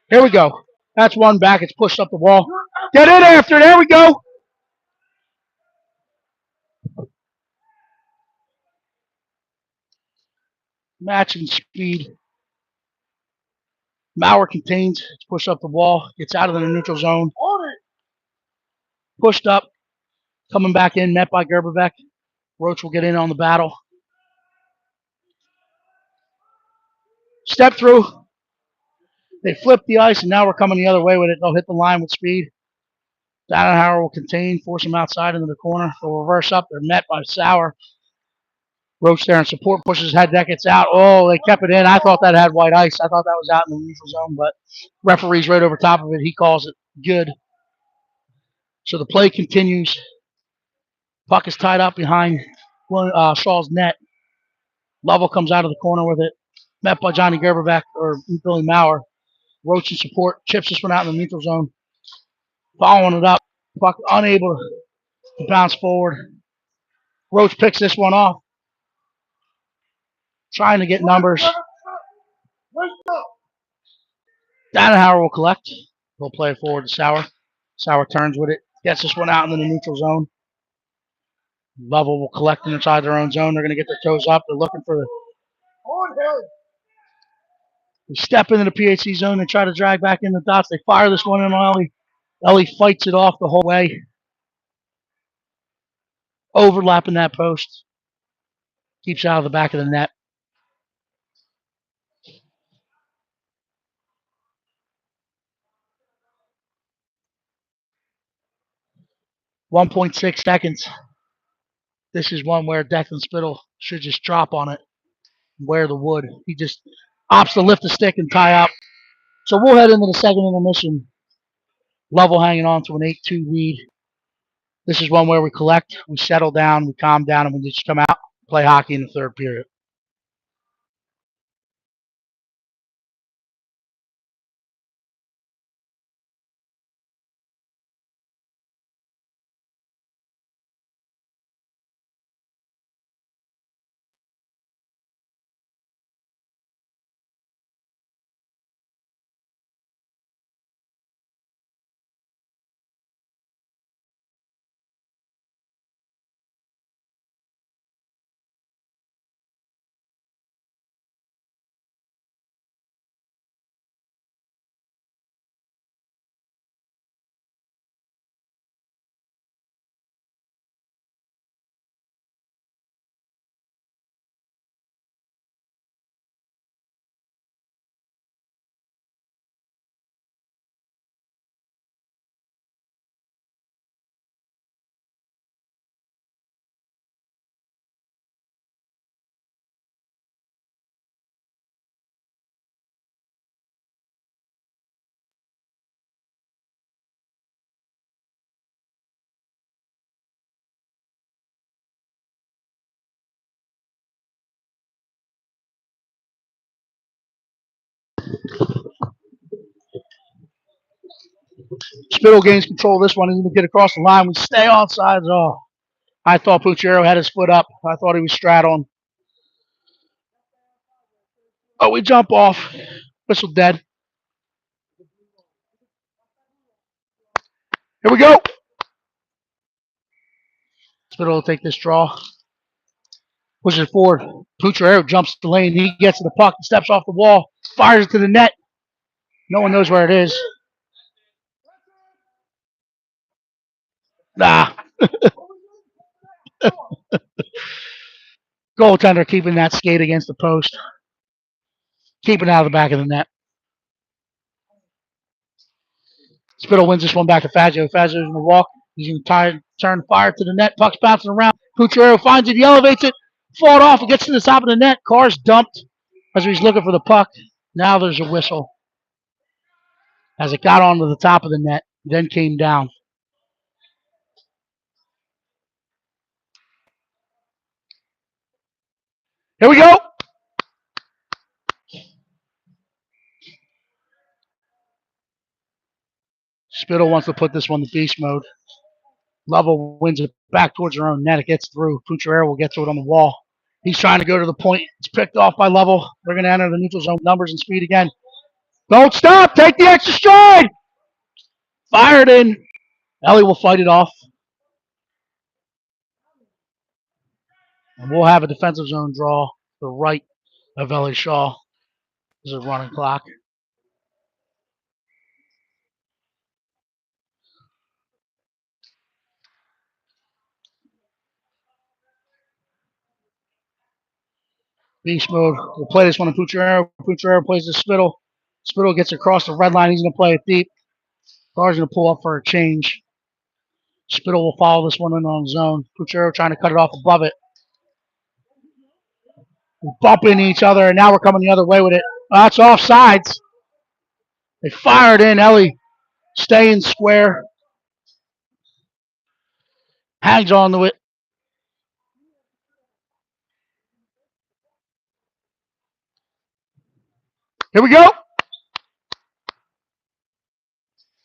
Here we go. That's one back. It's pushed up the wall. Get in after. There we go. Matching speed. Maurer contains. It's pushed up the wall. Gets out of the neutral zone. Pushed up. Coming back in. Met by Gerberbeck. Roach will get in on the battle. Step through. They flip the ice, and now we're coming the other way with it. They'll hit the line with speed. Dannenhauer will contain, force him outside into the corner. They'll reverse up. They're met by Sauer. Roach there in support, pushes his head, that gets out. Oh, they kept it in. I thought that had white ice. I thought that was out in the neutral zone, but referee's right over top of it. He calls it good. So the play continues. Puck is tied up behind Shaw's net. Level comes out of the corner with it. Met by Johnny Gerberbeck or Billy Maurer. Roach in support, chips this one out in the neutral zone. Following it up. Puck unable to bounce forward. Roach picks this one off. Trying to get numbers. Dannenhauer will collect. He'll play it forward to Sauer. Sauer turns with it. Gets this one out into the neutral zone. Level will collect inside their own zone. They're going to get their toes up. They're looking for the... They step into the PHC zone and try to drag back in the dots. They fire this one in on Ellie. Ellie fights it off the whole way. Overlapping that post. Keeps out of the back of the net. 1.6 seconds. This is one where Declan Spittle should just drop on it. Wear the wood. He just opts to lift the stick and tie up. So we'll head into the second intermission. Level hanging on to an 8-2 lead. This is one where we collect, we settle down, we calm down, and we just come out, play hockey in the third period. Spittle gains control of this one. He's going to get across the line. We stay onside. Oh, I thought Puchero had his foot up. I thought he was straddling. Oh, we jump off. Whistle dead. Here we go. Spittle will take this draw. Pushes it forward. Puchero jumps the lane. He gets to the puck. Steps off the wall. Fires it to the net. No one knows where it is. Nah. Goaltender keeping that skate against the post. Keeping it out of the back of the net. Spittle wins this one back to Fazio. Fazio's going to walk. He's going to turn fire to the net. Puck's bouncing around. Puchero finds it. He elevates it. Fought off. It gets to the top of the net. Car's dumped as he's looking for the puck. Now there's a whistle as it got onto the top of the net, then came down. Here we go. Spittle wants to put this one to beast mode. Lovell wins it back towards her own net. It gets through. Puchero will get to it on the wall. He's trying to go to the point. It's picked off by Lovell. They're going to enter the neutral zone. Numbers and speed again. Don't stop. Take the extra stride. Fired in. Ellie will fight it off. And we'll have a defensive zone draw to the right of Ellie Shaw. There's a running clock. Beast mode. We'll play this one in Puchero. Puchero plays the Spittle. Spittle gets across the red line. He's going to play it deep. Car's going to pull up for a change. Spittle will follow this one in on zone. Puchero trying to cut it off above it. We bump into each other, and now we're coming the other way with it. That's offsides. They fired in. Ellie staying square. Hangs on to it. Here we go.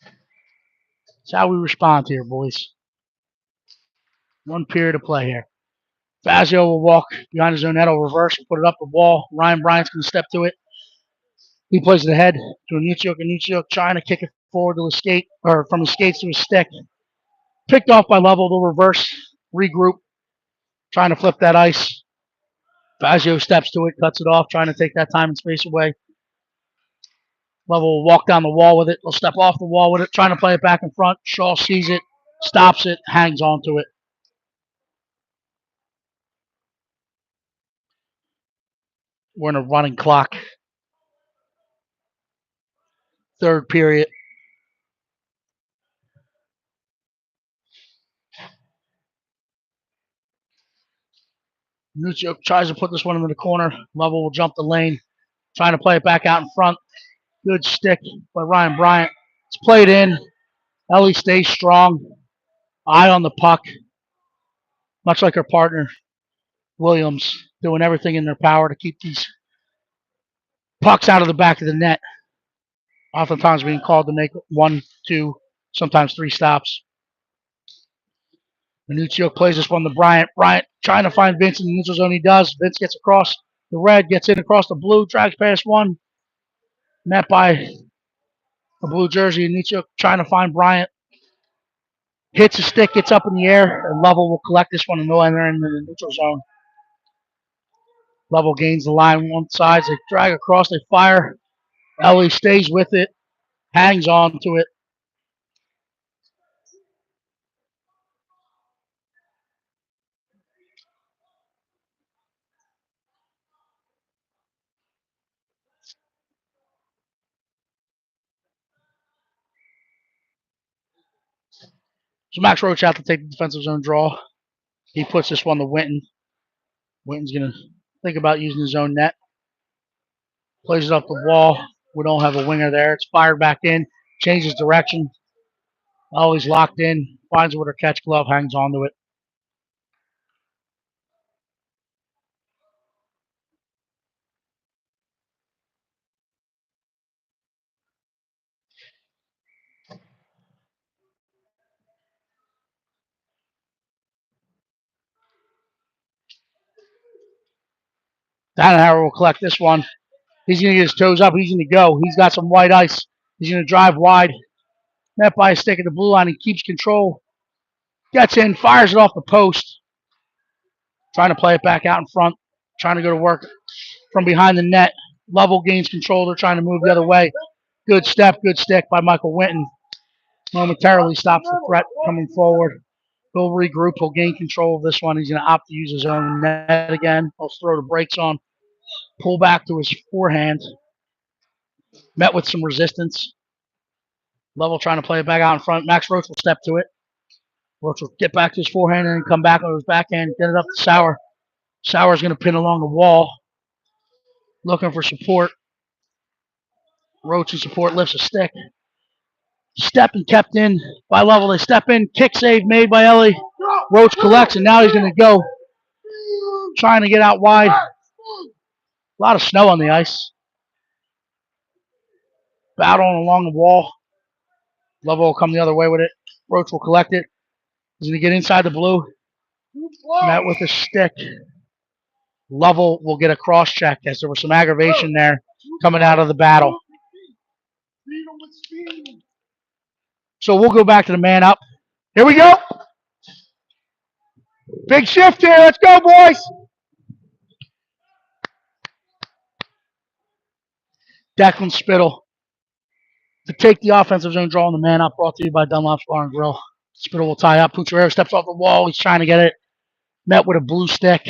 That's how we respond here, boys. One period of play here. Fazio will walk behind his own net. He'll reverse and put it up the wall. Ryan Bryant's going to step to it. He plays it ahead to Anichuk. Anichuk trying to kick it forward to his skate, or from his skates to his stick. Picked off by Lovell. They'll reverse, regroup, trying to flip that ice. Fazio steps to it, cuts it off, trying to take that time and space away. Lovell will walk down the wall with it. They'll step off the wall with it, trying to play it back in front. Shaw sees it, stops it, hangs on to it. We're in a running clock. Third period. Nuccio tries to put this one into the corner. Lovell will jump the lane, trying to play it back out in front. Good stick by Ryan Bryant. It's played in. Ellie stays strong. Eye on the puck. Much like her partner, Williams, doing everything in their power to keep these pucks out of the back of the net. Oftentimes being called to make 1, 2, sometimes 3 stops. Minuccio plays this one to Bryant. Bryant trying to find Vince in the neutral zone. He does. Vince gets across the red, gets in across the blue, drags past one. Met by a blue jersey. Minuccio trying to find Bryant. Hits a stick, gets up in the air, and Lovell will collect this one and they'll enter into the neutral zone. Lovell gains the line on one side. They drag across, they fire. Ellie stays with it, hangs on to it. So Max Roach out to take the defensive zone draw. He puts this one to Winton. Winton's going to think about using his own net. Plays it up the wall. We don't have a winger there. It's fired back in. Changes direction. Always locked in. Finds it with her catch glove. Hangs onto it. Dannenhauer will collect this one. He's going to get his toes up. He's going to go. He's got some white ice. He's going to drive wide. Met by a stick at the blue line. He keeps control. Gets in, fires it off the post. Trying to play it back out in front. Trying to go to work from behind the net. Level gains control. They're trying to move the other way. Good step, good stick by Michael Winton. Momentarily stops the threat coming forward. He'll regroup. He'll gain control of this one. He's going to opt to use his own net again. He'll throw the brakes on. Pull back to his forehand. Met with some resistance. Level trying to play it back out in front. Max Roach will step to it. Roach will get back to his forehand and then come back on his backhand. Get it up to Sauer. Sauer's going to pin along the wall. Looking for support. Roach in support lifts a stick. Step and kept in by Level. They step in. Kick save made by Ellie. Roach collects and now he's going to go. Trying to get out wide. A lot of snow on the ice. Battling along the wall. Level will come the other way with it. Roach will collect it. He's going to get inside the blue. Met with a stick. Level will get a cross check as there was some aggravation there coming out of the battle. So we'll go back to the man up. Here we go. Big shift here. Let's go, boys. Declan Spittle to take the offensive zone draw on the man up, brought to you by Dunlop's Bar and Grill. Spittle will tie up. Pucciarero steps off the wall. He's trying to get it. Met with a blue stick.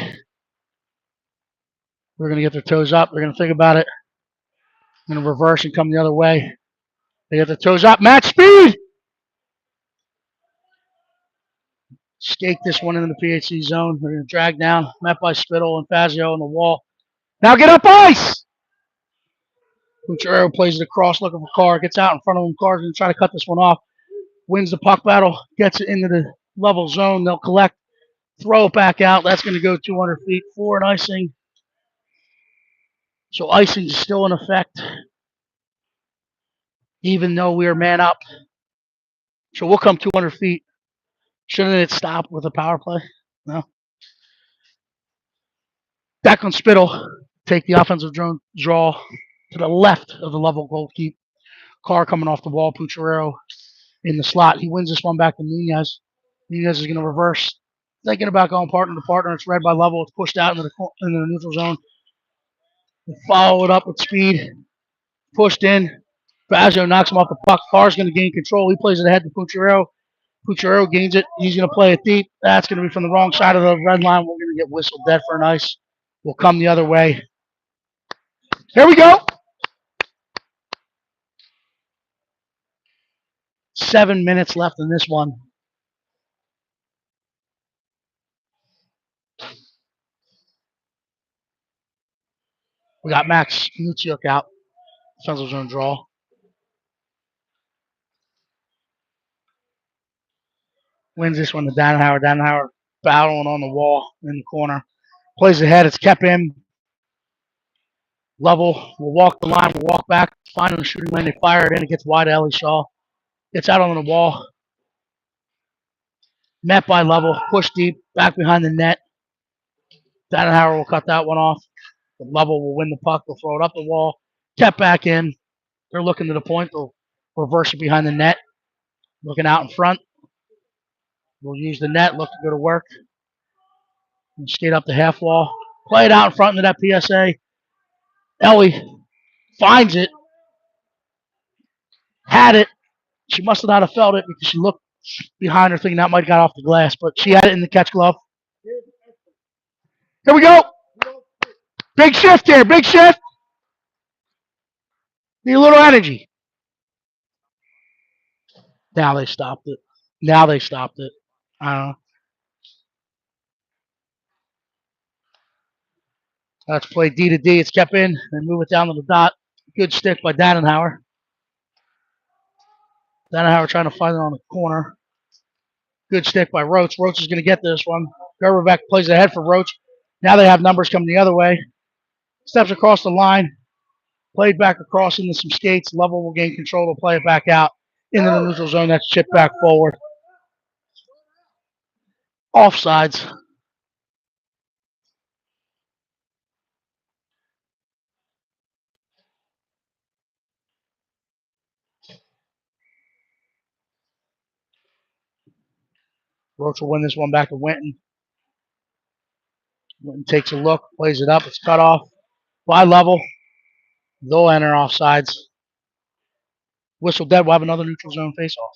They're going to get their toes up. They're going to think about it. Going to reverse and come the other way. They get their toes up. Match speed. Skate this one into the PHC zone. They're going to drag down. Met by Spittle and Fazio on the wall. Now get up ice. Pucciarero plays it across looking for Carr. Gets out in front of him. Carr's going to try to cut this one off. Wins the puck battle. Gets it into the level zone. They'll collect. Throw it back out. That's going to go 200 feet for an icing. So icing is still in effect, even though we are man up. So we'll come 200 feet. Shouldn't it stop with a power play? No. Declan Spittle take the offensive drone draw to the left of the level goalkeeper. Carr coming off the wall. Pucciarero in the slot. He wins this one back to Nunez. Nunez is going to reverse. Thinking about going partner to partner. It's read by Level. It's pushed out into the neutral zone. Follow it up with speed. Pushed in. Fazio knocks him off the puck. Carr's going to gain control. He plays it ahead to Pucciarero. Pucciarero gains it. He's going to play it deep. That's going to be from the wrong side of the red line. We're going to get whistled dead for an ice. We'll come the other way. Here we go. 7 minutes left in this one. We got Max Nuciuk out. Defensive zone draw. Wins this one to Dannenhauer. Dannenhauer battling on the wall in the corner. Plays ahead. It's kept in. Level will walk the line. Will walk back. Finding the shooting lane. They fire it in. It gets wide to Ellie Shaw. Gets out on the wall. Met by Level. Push deep. Back behind the net. Dannenhauer will cut that one off. The Level will win the puck. They'll throw it up the wall. Kept back in. They're looking to the point. They'll reverse it behind the net. Looking out in front. We'll use the net. Look to go to work. And skate up the half wall. Play it out in front into that PSA. Ellie finds it. Had it. She must have not have felt it because she looked behind her thinking that might have got off the glass. But she had it in the catch glove. Here we go. Big shift here. Big shift. Need a little energy. Now they stopped it. Now they stopped it. I don't know. Let's play D to D. It's kept in and move it down to the dot. Good stick by Dannenhauer. Dannenhauer trying to find it on the corner. Good stick by Roach. Roach is going to get this one. Gerberbeck plays ahead for Roach. Now they have numbers coming the other way. Steps across the line. Played back across into some skates. Level will gain control. They'll play it back out into the neutral zone. That's chipped back forward. Offsides. Roach will win this one back to Winton. Winton takes a look, plays it up. It's cut off by level. They'll enter offsides. Whistle dead. We'll have another neutral zone face-off.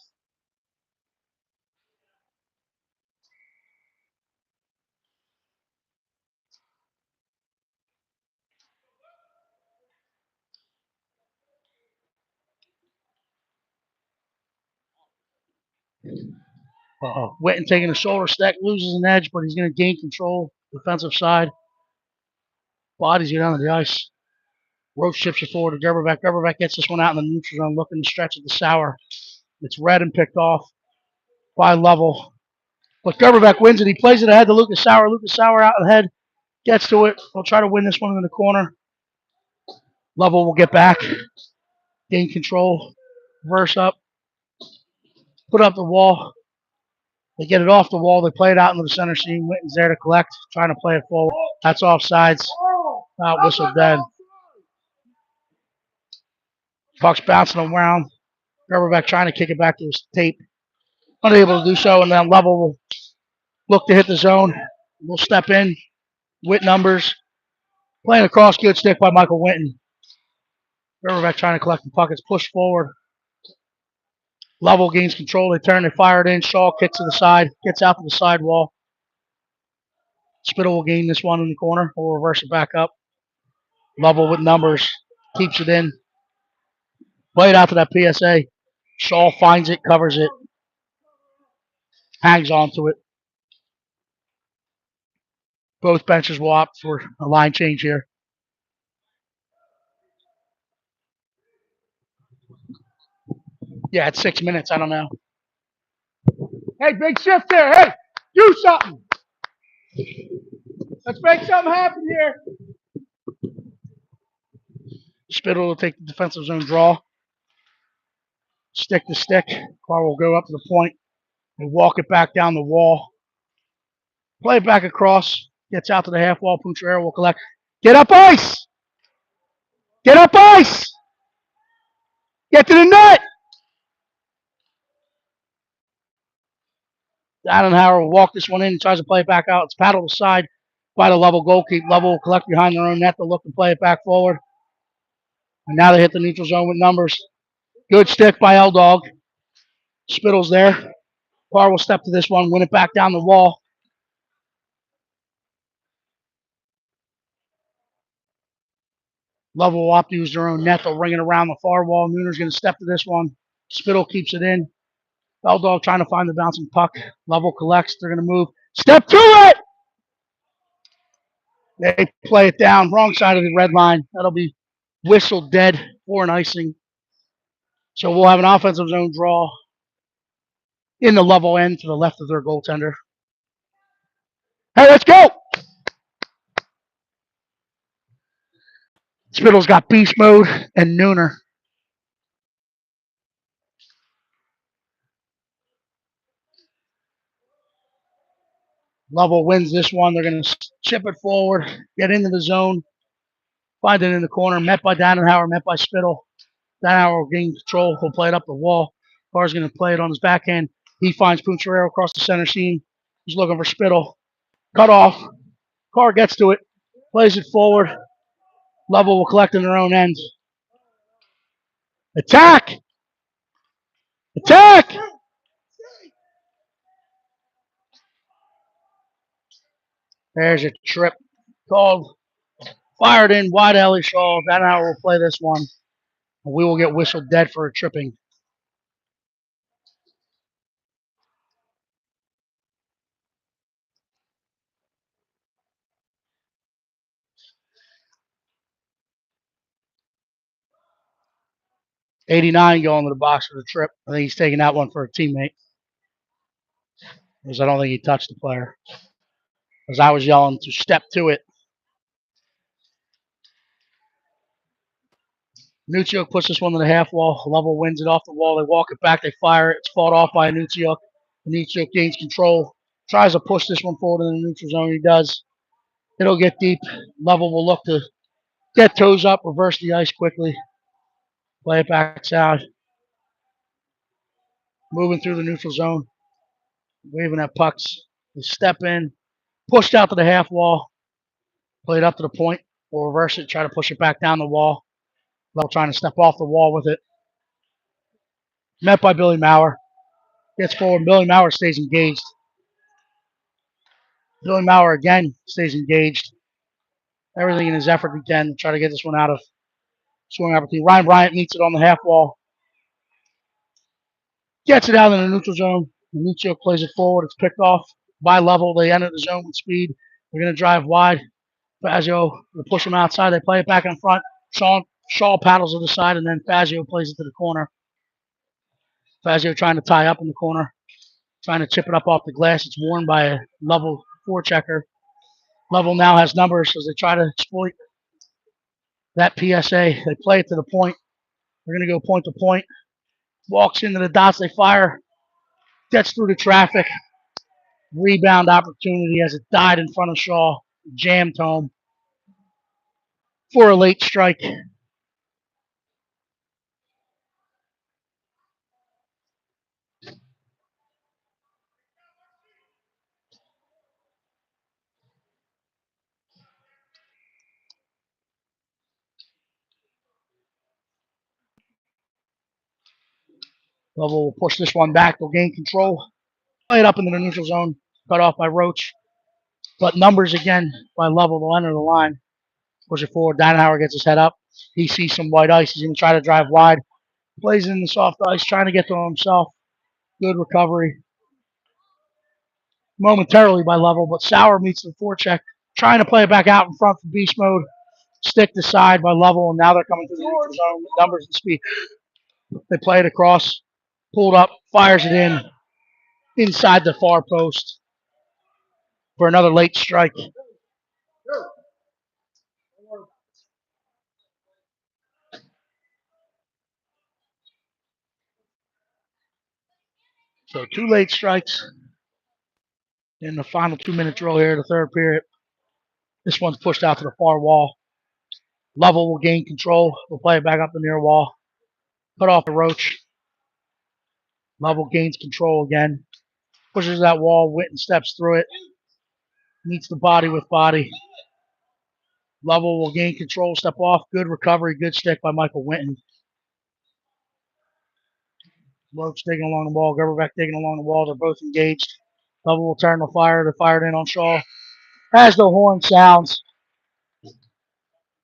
Winton taking a shoulder stack, loses an edge, but he's going to gain control. Defensive side. Bodies go down to the ice. Roach ships it forward to Gerberbeck. Gerberbeck gets this one out in the neutral zone, looking to stretch it to Sauer. It's red and picked off by level. But Gerberbeck wins it. He plays it ahead to Lucas Sauer. Lucas Sauer out ahead. Gets to it. He'll try to win this one in the corner. Level will get back. Gain control. Reverse up. Put up the wall. They get it off the wall. They play it out into the center seam. Winton's there to collect. Trying to play it forward. That's offsides. Out whistle dead. Puck's bouncing around. Gerberbeck trying to kick it back to his tape. Unable to do so. And then Level will look to hit the zone. We'll step in. With numbers. Playing across, good stick by Michael Winton. Gerberbeck trying to collect the puck. It's pushed forward. Level gains control. They turn. They fire it in. Shaw kicks to the side. Gets out to the sidewall. Spittle will gain this one in the corner. We'll reverse it back up. Level with numbers. Keeps it in. Play it out to that PSA. Shaw finds it. Covers it. Hangs onto it. Both benches will opt for a line change here. Yeah, it's 6 minutes. I don't know. Hey, big shift there. Hey, do something. Let's make something happen here. Spittle will take the defensive zone draw. Stick to stick. Car will go up to the point and walk it back down the wall. Play it back across. Gets out to the half wall. Pucciarello will collect. Get up ice! Get up ice! Get to the net! Adenauer will walk this one in and tries to play it back out. It's paddled aside by the Level goalkeeper. Level will collect behind their own net. They'll look and play it back forward. And now they hit the neutral zone with numbers. Good stick by L-Dog. Spittle's there. Carr will step to this one, win it back down the wall. Level will opt to use their own net. They'll ring it around the far wall. Nooner's going to step to this one. Spittle keeps it in. L-Dog trying to find the bouncing puck. Level collects. They're going to move. Step to it! They play it down. Wrong side of the red line. That'll be whistled dead for an icing. So we'll have an offensive zone draw in the Level end to the left of their goaltender. Hey, let's go! Spittle's got beast mode and Nooner. Level wins this one. They're going to chip it forward, get into the zone, find it in the corner. Met by Dannenhauer, met by Spittle. Dannenhauer will gain control. He'll play it up the wall. Carr's going to play it on his backhand. He finds Pucciarello across the center seam. He's looking for Spittle. Cut off. Carr gets to it, plays it forward. Level will collect in their own end. Attack! Attack! There's a trip called. Fired in wide alley Shaw. Dannenhauer will play this one. We will get whistled dead for a tripping. '89 going to the box for the trip. I think he's taking that one for a teammate. Because I don't think he touched the player. As I was yelling to step to it. Nucciuk puts this one to the half wall. Level wins it off the wall. They walk it back. They fire it. It's fought off by Nucciuk. Nucciuk gains control. Tries to push this one forward in the neutral zone. He does. It'll get deep. Level will look to get toes up, reverse the ice quickly. Play it back out. Moving through the neutral zone. waving at pucks. They step in, pushed out to the half wall, played up to the point, or reverse it, try to push it back down the wall. Level trying to step off the wall with it. Met by Billy Maurer. Gets forward. Billy Maurer stays engaged. Billy Maurer again stays engaged. Everything in his effort he can to try to get this one out of scoring opportunity. Ryan Bryant meets it on the half wall. Gets it out in the neutral zone. Minuccio plays it forward. It's picked off by Level. They enter the zone with speed. They're going to drive wide. Fazio will push them outside. They play it back in front. Shaw paddles to the side, and then Fazio plays it to the corner. Fazio trying to tie up in the corner, trying to chip it up off the glass. It's worn by a Level forechecker. Level now has numbers as they try to exploit that PSA. They play it to the point. They're going to go point to point. Walks into the dots. They fire. Gets through the traffic. Rebound opportunity as it died in front of Shaw. Jammed home for a late strike. Level will push this one back. They'll gain control. Play it up into the neutral zone. Cut off by Roach. But numbers again by Level. They'll enter the line. Push it forward. Dannenhauer gets his head up. He sees some white ice. He's going to try to drive wide. Plays it in the soft ice, trying to get to himself. Good recovery. Momentarily by Level, but Sauer meets the forecheck. Trying to play it back out in front for beast mode. Stick to side by Level, and now they're coming to the neutral zone with numbers and speed. They play it across. Pulled up. Fires it in. Inside the far post for another late strike. So 2 late strikes in the final 2-minute drill here, the third period. This one's pushed out to the far wall. Level will gain control. We'll play it back up the near wall. Cut off the Roach. Level gains control again. Pushes that wall. Witten steps through it. Meets the body with body. Level will gain control. Step off. Good recovery. Good stick by Michael Witten. Roach digging along the wall. Gerberbeck digging along the wall. They're both engaged. Level will turn the fire. They're fired in on Shaw. As the horn sounds.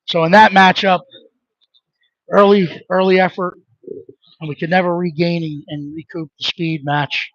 So in that matchup, early effort, and we could never regain and recoup the speed match.